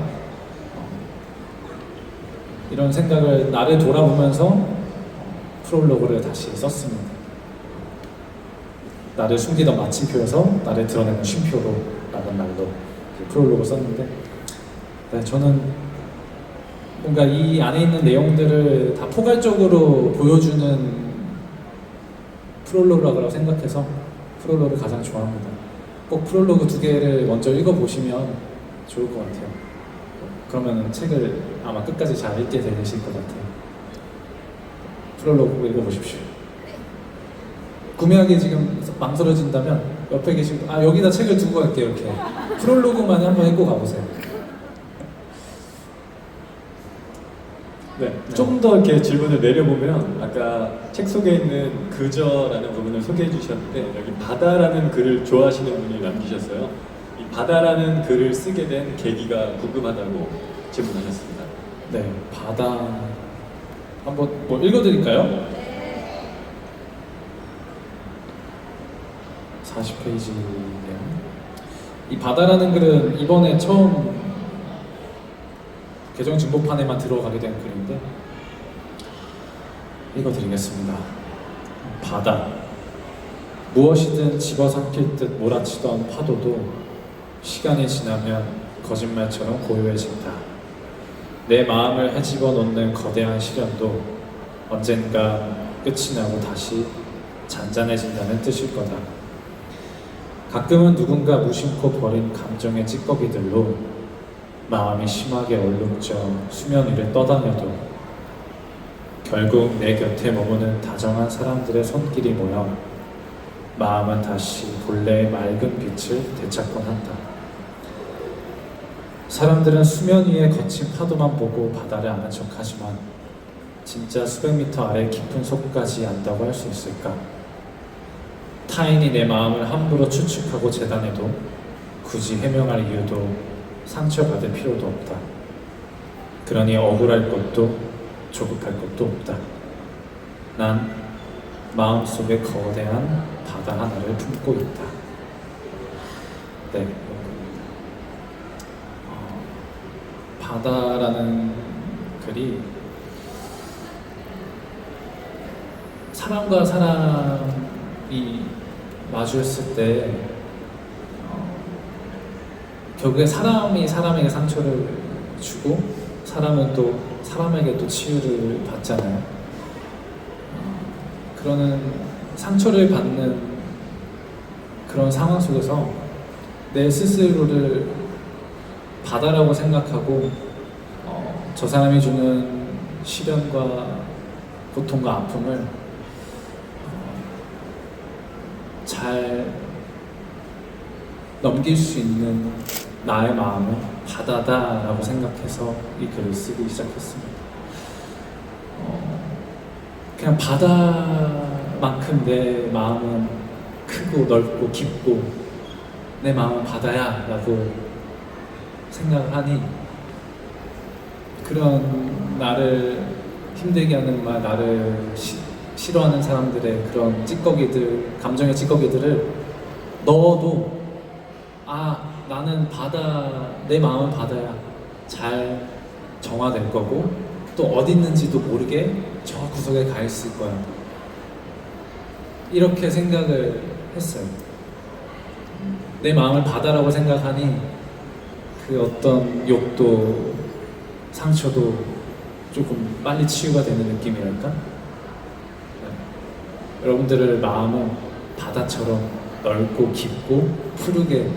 이런 생각을 나를 돌아보면서 프롤로그를 다시 썼습니다. 나를 숨기던 마침표에서 나를 드러내는 쉼표로 라는 말로 프롤로그 썼는데 저는 뭔가 이 안에 있는 내용들을 다 포괄적으로 보여주는 프롤로그라고 생각해서 프롤로그를 가장 좋아합니다. 꼭 프롤로그 2개를 먼저 읽어보시면 좋을 것 같아요. 그러면 책을 아마 끝까지 잘 읽게 되실 것 같아요. 프롤로그 꼭 읽어보십시오. 구매하기 지금 망설여진다면 옆에 계신 여기다 책을 두고 갈게요. 이렇게 프롤로그만 한번 읽고 가보세요. 네, 좀 더 이렇게 질문을 내려보면 아까 책 속에 있는 그저라는 부분을 소개해 주셨는데 여기 바다라는 글을 좋아하시는 분이 남기셨어요. 이 바다라는 글을 쓰게 된 계기가 궁금하다고 질문하셨습니다. 네, 바다 한번 뭐 읽어드릴까요? 40페이지네요. 이 바다라는 글은 이번에 처음 개정 증보판에만 들어가게 된 글인데 읽어드리겠습니다. 바다. 무엇이든 집어삼킬 듯 몰아치던 파도도 시간이 지나면 거짓말처럼 고요해진다. 내 마음을 헤집어 놓는 거대한 시련도 언젠가 끝이 나고 다시 잔잔해진다는 뜻일 거다. 가끔은 누군가 무심코 버린 감정의 찌꺼기들로 마음이 심하게 얼룩져 수면 위를 떠다녀도 결국 내 곁에 머무는 다정한 사람들의 손길이 모여 마음은 다시 본래의 맑은 빛을 되찾곤 한다. 사람들은 수면 위의 거친 파도만 보고 바다를 아는 척하지만 진짜 수백 미터 아래 깊은 속까지 안다고 할 수 있을까? 타인이 내 마음을 함부로 추측하고 재단해도 굳이 해명할 이유도 상처받을 필요도 없다. 그러니 억울할 것도 조급할 것도 없다. 난 마음속에 거대한 바다 하나를 품고 있다. 네, 바다라는 글이 사람과 사람이 마주했을 때 결국에 사람이 사람에게 상처를 주고 사람은 또 사람에게 또 치유를 받잖아요. 그러는 상처를 받는 그런 상황 속에서 내 스스로를 바다라고 생각하고 저 사람이 주는 시련과 고통과 아픔을 잘 넘길 수 있는 나의 마음은 바다다라고 생각해서 이 글을 쓰기 시작했습니다. 그냥 바다만큼 내 마음은 크고 넓고 깊고 내 마음은 바다야 라고 생각을 하니 그런 나를 힘들게 하는 말, 나를 싫어하는 사람들의 그런 찌꺼기들, 감정의 찌꺼기들을 넣어도 나는 바다, 내 마음은 바다야. 잘 정화될 거고 또 어디 있는지도 모르게 저 구석에 가 있을 거야. 이렇게 생각을 했어요. 내 마음을 바다라고 생각하니 그 어떤 욕도 상처도 조금 빨리 치유가 되는 느낌이랄까? 여러분들의 마음은 바다처럼 넓고 깊고 푸르게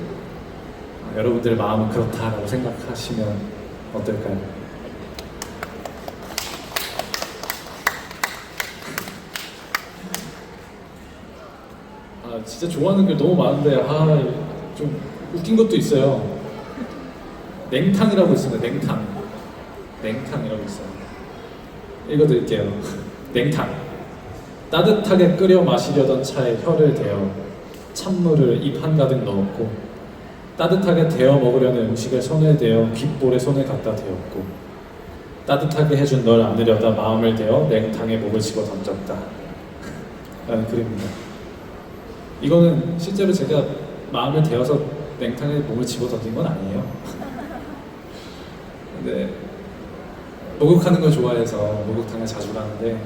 여러분들의 마음은 그렇다라고 생각하시면 어떨까요? 진짜 좋아하는 글 너무 많은데 좀 웃긴 것도 있어요. 냉탕이라고 있습니다. 냉탕이라고 있어요. 읽어드릴게요. 냉탕. 따뜻하게 끓여 마시려던 차에 혀를 대어 찬물을 입 한가득 넣었고 따뜻하게 데워 먹으려는 음식에 손을 대어 귓볼에 손을 갖다 대었고 따뜻하게 해준 널 안으려다 마음을 대어 냉탕에 목을 집어 던졌다 라는 글입니다. 이거는 실제로 제가 마음을 대어서 냉탕에 몸을 집어 던진 건 아니에요. 근데 목욕하는 걸 좋아해서 목욕탕을 자주 가는데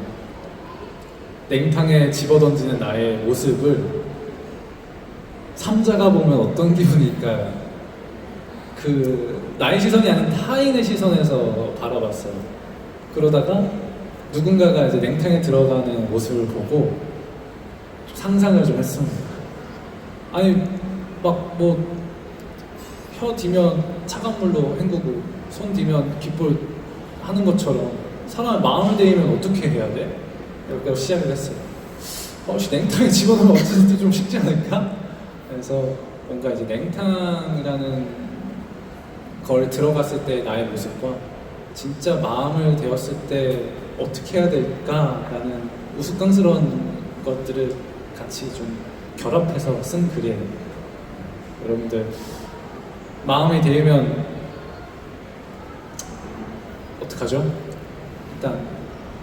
냉탕에 집어 던지는 나의 모습을 삼자가 보면 어떤 기분일까? 나의 시선이 아닌 타인의 시선에서 바라봤어요. 그러다가 누군가가 이제 냉탕에 들어가는 모습을 보고 상상을 좀 했습니다. 아니 막 뭐 혀 뒤면 차가운 물로 헹구고 손 뒤면 귓볼 하는 것처럼 사람의 마음을 대이면 어떻게 해야 돼? 이렇게 시작을 했어요. 혹시 냉탕에 집어넣으면 어쨌든 좀 쉽지 않을까? 그래서 뭔가 이제 냉탕이라는 걸 들어갔을 때 나의 모습과 진짜 마음을 대었을 때 어떻게 해야 될까라는 우스꽝스러운 것들을 같이 좀 결합해서 쓴 글이에요. 여러분들 마음이 대이면 어떡하죠? 일단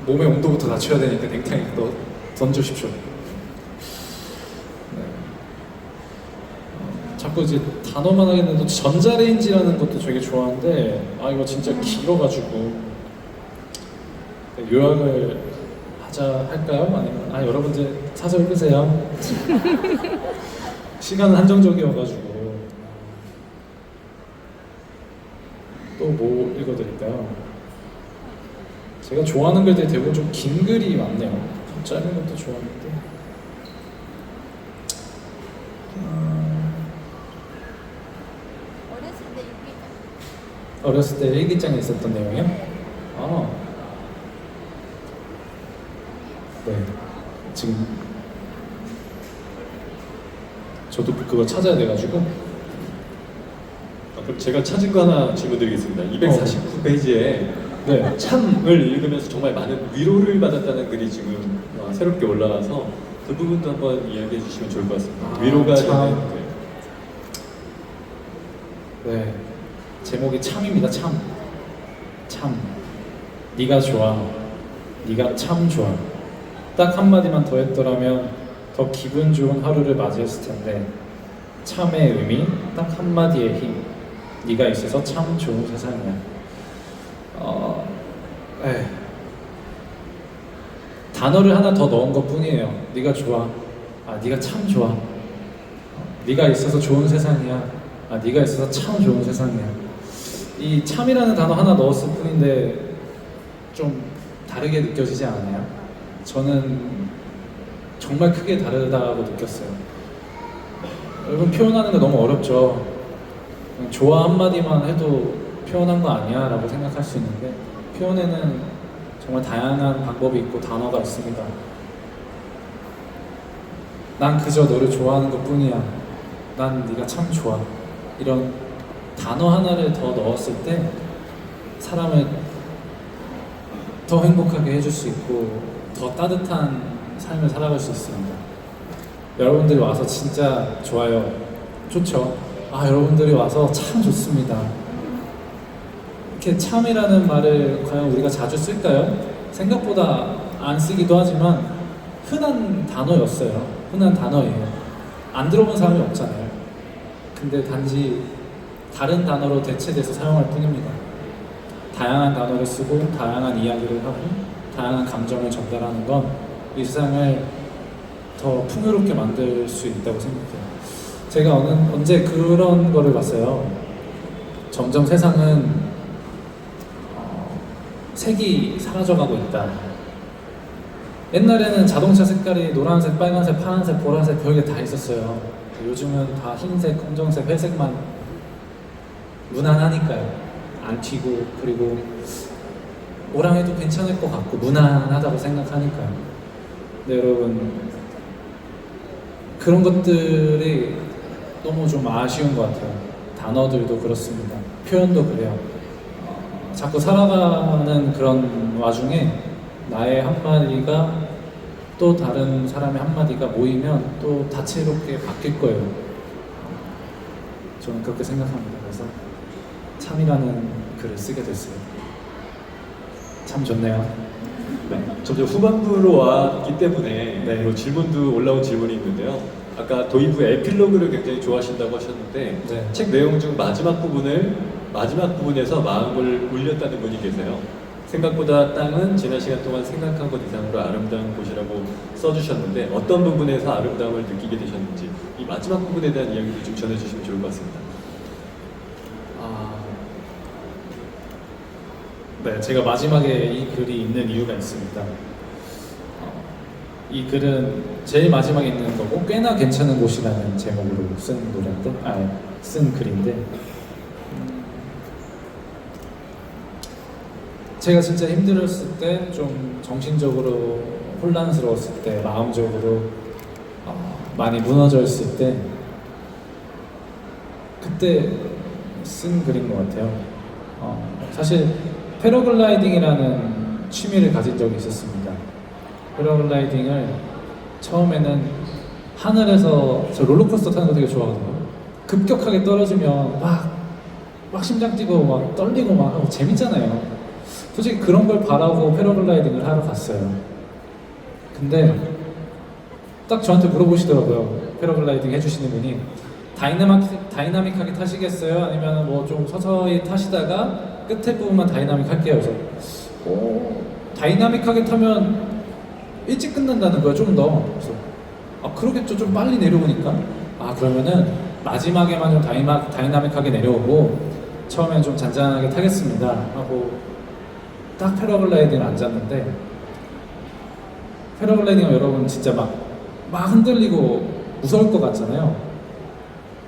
몸의 온도부터 낮춰야 되니까 냉탕에 또 던져십시오. 네. 자꾸 이제 단어만 하겠는데 전자레인지라는 것도 되게 좋아하는데 아 이거 진짜 길어가지고 요약을 하자 할까요? 아니면 여러분들 사서 읽으세요. 시간은 한정적이어가지고 또 뭐 읽어드릴까요? 제가 좋아하는 글들이 대부분 좀 긴 글이 많네요. 좀 짧은 것도 좋아하는데 어렸을 때 일기장에 있었던 내용이요? 아, 네. 지금 저도 그거 찾아야 돼가지고 그럼 제가 찾은 거 하나 질문드리겠습니다. 249페이지에 네. 참을 읽으면서 정말 많은 위로를 받았다는 글이 지금 새롭게 올라와서 그 부분도 한번 이야기해 주시면 좋을 것 같습니다. 위로가 참. 되는 네. 제목이 참입니다. 참. 네가 좋아. 네가 참 좋아. 딱 한마디만 더 했더라면 더 기분 좋은 하루를 맞이했을 텐데 참의 의미, 딱 한마디의 힘. 네가 있어서 참 좋은 세상이야. 단어를 하나 더 넣은 것 뿐이에요. 네가 좋아. 네가 참 좋아. 네가 있어서 좋은 세상이야. 네가 있어서 참 좋은 세상이야. 이 참이라는 단어 하나 넣었을 뿐인데 좀 다르게 느껴지지 않아요? 저는 정말 크게 다르다고 느꼈어요. 여러분 표현하는 거 너무 어렵죠. 그냥 좋아 한마디만 해도 표현한 거 아니야 라고 생각할 수 있는데 표현에는 정말 다양한 방법이 있고 단어가 있습니다. 난 그저 너를 좋아하는 것 뿐이야. 난 네가 참 좋아. 이런 단어 하나를 더 넣었을 때 사람을 더 행복하게 해줄 수 있고 더 따뜻한 삶을 살아갈 수 있습니다. 여러분들이 와서 진짜 좋아요. 좋죠? 여러분들이 와서 참 좋습니다. 이렇게 참이라는 말을 과연 우리가 자주 쓸까요? 생각보다 안 쓰기도 하지만 흔한 단어였어요. 흔한 단어예요. 안 들어본 사람이 없잖아요. 근데 단지 다른 단어로 대체돼서 사용할 뿐입니다. 다양한 단어를 쓰고 다양한 이야기를 하고 다양한 감정을 전달하는 건 이 세상을 더 풍요롭게 만들 수 있다고 생각해요. 제가 언제 그런 거를 봤어요. 점점 세상은 색이 사라져가고 있다. 옛날에는 자동차 색깔이 노란색, 빨간색, 파란색, 보라색 별게 다 있었어요. 요즘은 다 흰색, 검정색, 회색만 무난하니까요. 안 튀고 그리고 오랑해도 괜찮을 것 같고 무난하다고 생각하니까요. 근데 여러분 그런 것들이 너무 좀 아쉬운 것 같아요. 단어들도 그렇습니다. 표현도 그래요. 자꾸 살아가는 그런 와중에 나의 한마디가 또 다른 사람의 한마디가 모이면 또 다채롭게 바뀔 거예요. 저는 그렇게 생각합니다. 그래서 참이라는 글을 쓰게 됐어요. 참 좋네요. 네, 점점 후반부로 왔기 때문에 네. 질문도 올라온 질문이 있는데요. 아까 도입부 에필로그를 굉장히 좋아하신다고 하셨는데 네. 책 내용 중 마지막 부분에서 마음을 울렸다는 분이 계세요. 생각보다 땅은 지난 시간 동안 생각한 것 이상으로 아름다운 곳이라고 써주셨는데 어떤 부분에서 아름다움을 느끼게 되셨는지 이 마지막 부분에 대한 이야기도 좀 전해주시면 좋을 것 같습니다. 네, 제가 마지막에 이 글이 있는 이유가 있습니다. 이 글은 제일 마지막에 있는 거고 꽤나 괜찮은 곳이라는 제목으로 쓴 노래인데, 쓴 글인데, 제가 진짜 힘들었을 때, 좀 정신적으로 혼란스러웠을 때, 마음적으로 많이 무너져 있을 때, 그때 쓴 글인 것 같아요. 사실 패러글라이딩이라는 취미를 가진 적이 있었습니다. 패러글라이딩을 처음에는 하늘에서, 저 롤러코스터 타는 거 되게 좋아하거든요. 급격하게 떨어지면 막 심장 뛰고 막 떨리고 막 하고 재밌잖아요. 솔직히 그런 걸 바라고 패러글라이딩을 하러 갔어요. 근데 딱 저한테 물어보시더라고요. 패러글라이딩 해주시는 분이 다이나믹하게 타시겠어요? 아니면 뭐 좀 서서히 타시다가 끝에 부분만 다이나믹 할게요. 그래서 다이나믹하게 타면 일찍 끝난다는 거야, 좀 더. 그래서 그러겠죠. 좀 빨리 내려오니까. 그러면은 마지막에만 좀 다이나믹하게 내려오고 처음엔 좀 잔잔하게 타겠습니다 하고 딱 패러글라이딩을 앉았는데, 패러글라이딩은 여러분 진짜 막 흔들리고 무서울 것 같잖아요.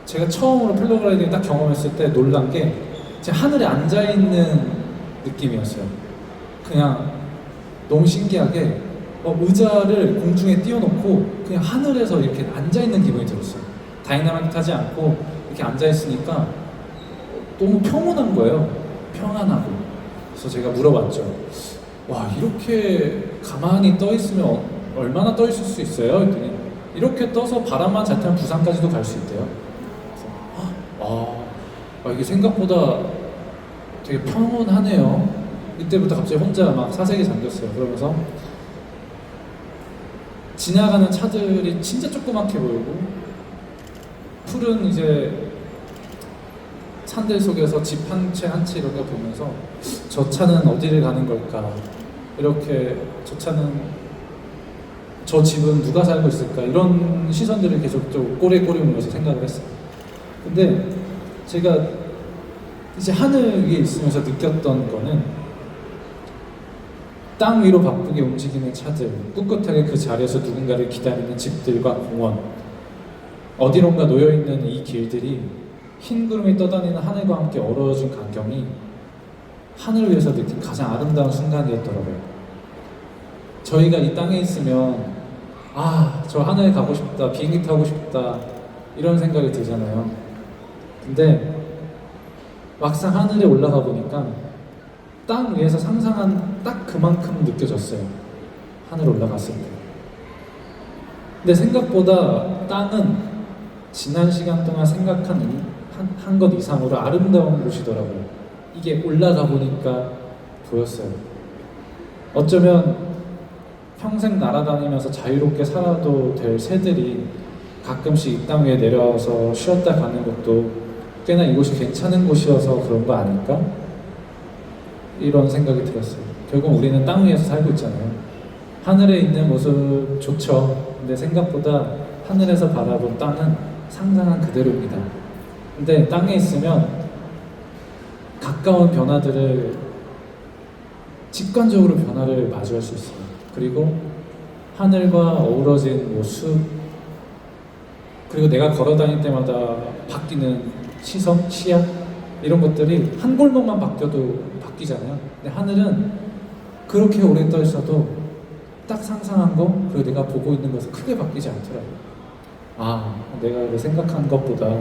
제가 처음으로 패러글라이딩 딱 경험했을 때 놀란 게 제가 하늘에 앉아있는 느낌이었어요. 그냥 너무 신기하게 의자를 공중에 띄워놓고 그냥 하늘에서 이렇게 앉아있는 기분이 들었어요. 다이나믹 타지 않고 이렇게 앉아있으니까 너무 평온한 거예요. 평안하고. 그래서 제가 물어봤죠. 와, 이렇게 가만히 떠 있으면 얼마나 떠 있을 수 있어요? 했더니 이렇게 떠서 바람만 잘 타면 부산까지도 갈 수 있대요. 그래서 이게 생각보다 되게 평온하네요. 이때부터 갑자기 혼자 막 사색에 잠겼어요. 그러면서 지나가는 차들이 진짜 조그맣게 보이고 푸른 이제 산들 속에서 집 한 채 한 채 이런 거 보면서 저 차는 어디를 가는 걸까? 이렇게 저 집은 누가 살고 있을까? 이런 시선들을 계속 좀 꼬리꼬리 물면서 생각을 했어요. 근데 제가 이제 하늘 위에 있으면서 느꼈던 거는 땅 위로 바쁘게 움직이는 차들, 꿋꿋하게 그 자리에서 누군가를 기다리는 집들과 공원, 어디론가 놓여있는 이 길들이 흰 구름이 떠다니는 하늘과 함께 어우러진 광경이 하늘을 위해서 느낀 가장 아름다운 순간이었더라고요. 저희가 이 땅에 있으면 저 하늘에 가고 싶다, 비행기 타고 싶다 이런 생각이 들잖아요. 근데 막상 하늘에 올라가 보니까 땅 위에서 상상한 딱 그만큼 느껴졌어요. 하늘 올라갔을 때. 근데 생각보다 땅은 지난 시간 동안 생각한 한 것 이상으로 아름다운 곳이더라고요. 이게 올라가 보니까 보였어요. 어쩌면 평생 날아다니면서 자유롭게 살아도 될 새들이 가끔씩 이 땅 위에 내려와서 쉬었다 가는 것도 꽤나 이곳이 괜찮은 곳이어서 그런 거 아닐까? 이런 생각이 들었어요. 결국 우리는 땅 위에서 살고 있잖아요. 하늘에 있는 모습 좋죠. 근데 생각보다 하늘에서 바라본 땅은 상상한 그대로입니다. 근데 땅에 있으면 가까운 변화들을 직관적으로 변화를 마주할 수 있어요. 그리고 하늘과 어우러진 숲, 그리고 내가 걸어 다닐 때마다 바뀌는 시선, 시야 이런 것들이 한 골목만 바뀌어도 바뀌잖아요. 근데 하늘은 그렇게 오래 떠 있어도 딱 상상한 거, 그리고 내가 보고 있는 것은 크게 바뀌지 않더라고요. 내가 생각한 것보다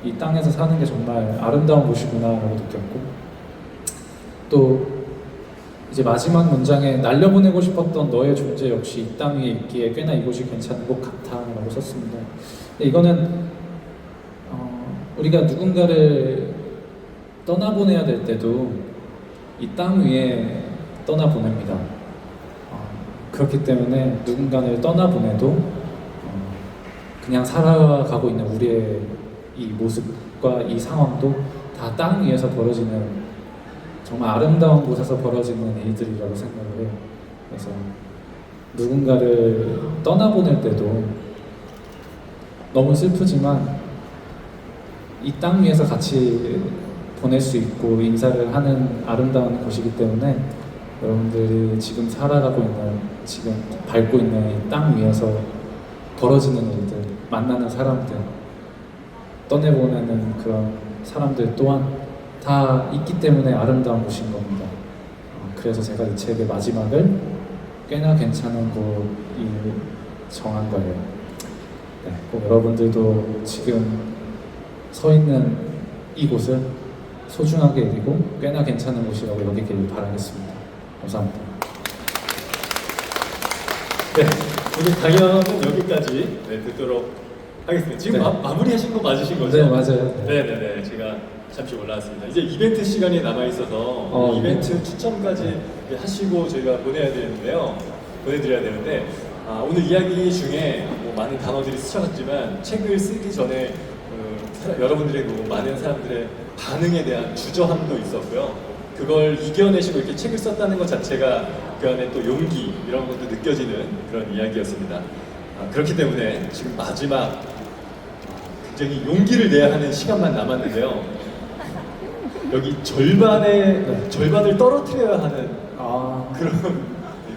이 땅에서 사는 게 정말 아름다운 곳이구나 라고 느꼈고, 또 이제 마지막 문장에 날려보내고 싶었던 너의 존재 역시 이 땅 위에 있기에 꽤나 이곳이 괜찮은 곳 같아 라고 썼습니다. 근데 이거는 우리가 누군가를 떠나보내야 될 때도 이 땅 위에 떠나보냅니다. 그렇기 때문에 누군가를 떠나보내도 그냥 살아가고 있는 우리의 이 모습과 이 상황도 다 땅 위에서 벌어지는 정말 아름다운 곳에서 벌어지는 일들이라고 생각을 해요. 그래서 누군가를 떠나보낼 때도 너무 슬프지만 이 땅 위에서 같이 보낼 수 있고 인사를 하는 아름다운 곳이기 때문에 여러분들이 지금 살아가고 있는, 지금 밟고 있는 이 땅 위에서 벌어지는 일들, 만나는 사람들, 떠내보내는 그런 사람들 또한 다 있기 때문에 아름다운 곳인 겁니다. 그래서 제가 이 책의 마지막을 꽤나 괜찮은 곳이 정한 거예요. 네, 꼭 여러분들도 지금 서 있는 이곳을 소중하게 여기고 꽤나 괜찮은 곳이라고 여기길 바라겠습니다. 감사합니다. 네, 오늘 강연은 여기까지 듣도록 하겠습니다. 지금 네. 마무리하신 거 맞으신 거죠? 네, 맞아요. 네네네, 제가 잠시 올라왔습니다. 이제 이벤트 시간이 남아 있어서 이벤트 추첨까지 하시고 저희가 보내드려야 되는데 오늘 이야기 중에 뭐 많은 단어들이 스쳐갔지만 책을 쓰기 전에 여러분들의 그 많은 사람들의 반응에 대한 주저함도 있었고요. 그걸 이겨내시고 이렇게 책을 썼다는 것 자체가 그 안에 또 용기 이런 것도 느껴지는 그런 이야기였습니다. 그렇기 때문에 지금 마지막 굉장히 용기를 내야 하는 시간만 남았는데요. 여기 절반을 떨어뜨려야 하는 그런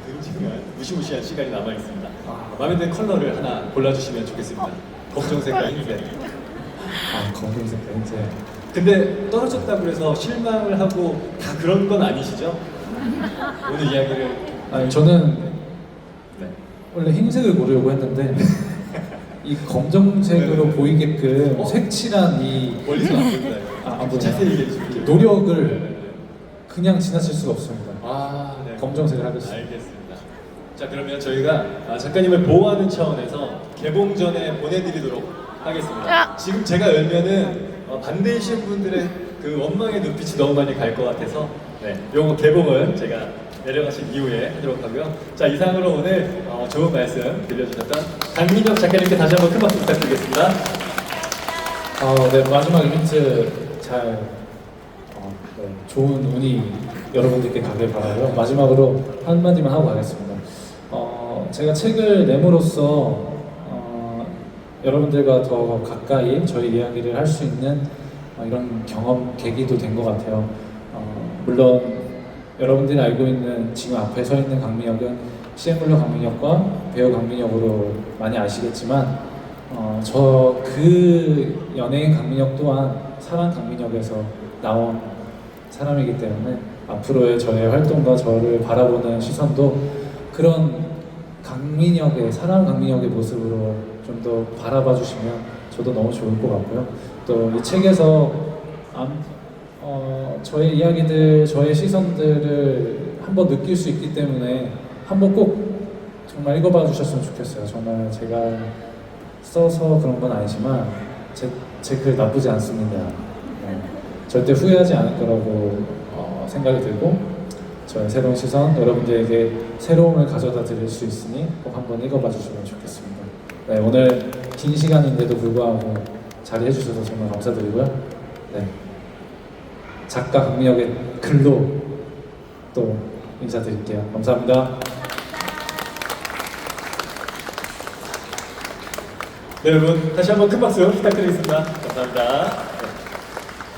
굉장한 무시무시한 시간이 남아 있습니다. 마음에 드는 컬러를 하나 골라주시면 좋겠습니다. 검정색과 흰색. 검정색 렌즈. 근데 떨어졌다고 해서 실망을 하고 다 그런 건 아니시죠? 오늘 이야기를. 아니, 저는 네. 원래 흰색을 고르려고 했는데 이 검정색으로 네. 보이게끔 색칠한 이 멀리서 안 보인다. 안 보이나요? 자세히 얘기해 주실게요. 노력을 그냥 지나칠 수가 없습니다. 네. 검정색을 하겠습니다. 알겠습니다. 자, 그러면 저희가 작가님을 보호하는 차원에서 개봉 전에 보내드리도록 하겠습니다. 지금 제가 열면은 반대이신 분들의 그 원망의 눈빛이 너무 많이 갈 것 같아서 요거 개봉은 제가 내려가신 이후에 하도록 하고요. 자, 이상으로 오늘 좋은 말씀 들려주셨던 강민혁 작가님께 다시 한번 큰 박수 부탁드리겠습니다. 네, 마지막 이벤트 잘 좋은 운이 여러분들께 가길 바라고요. 마지막으로 한마디만 하고 가겠습니다. 제가 책을 내므로써 여러분들과 더 가까이 저희 이야기를 할 수 있는 이런 경험, 계기도 된 것 같아요. 물론 여러분들이 알고 있는 지금 앞에 서 있는 강민혁은 CM블루 강민혁과 배우 강민혁으로 많이 아시겠지만 저 그 연예인 강민혁 또한 사랑 강민혁에서 나온 사람이기 때문에 앞으로의 저의 활동과 저를 바라보는 시선도 그런 강민혁의, 사랑 강민혁의 모습으로 좀 더 바라봐 주시면 저도 너무 좋을 것 같고요. 또 이 책에서 저의 이야기들, 저의 시선들을 한번 느낄 수 있기 때문에 한번 꼭 정말 읽어봐 주셨으면 좋겠어요. 정말 제가 써서 그런 건 아니지만 제 글 나쁘지 않습니다. 절대 후회하지 않을 거라고 생각이 들고 저의 새로운 시선, 여러분들에게 새로움을 가져다 드릴 수 있으니 꼭 한번 읽어봐 주시면 좋겠습니다. 네, 오늘 긴 시간인데도 불구하고 자리해 주셔서 정말 감사드리고요. 네, 작가 강민혁의 글로 또 인사드릴게요. 감사합니다. 네, 여러분 다시 한번 큰 박수 부탁드리겠습니다. 감사합니다.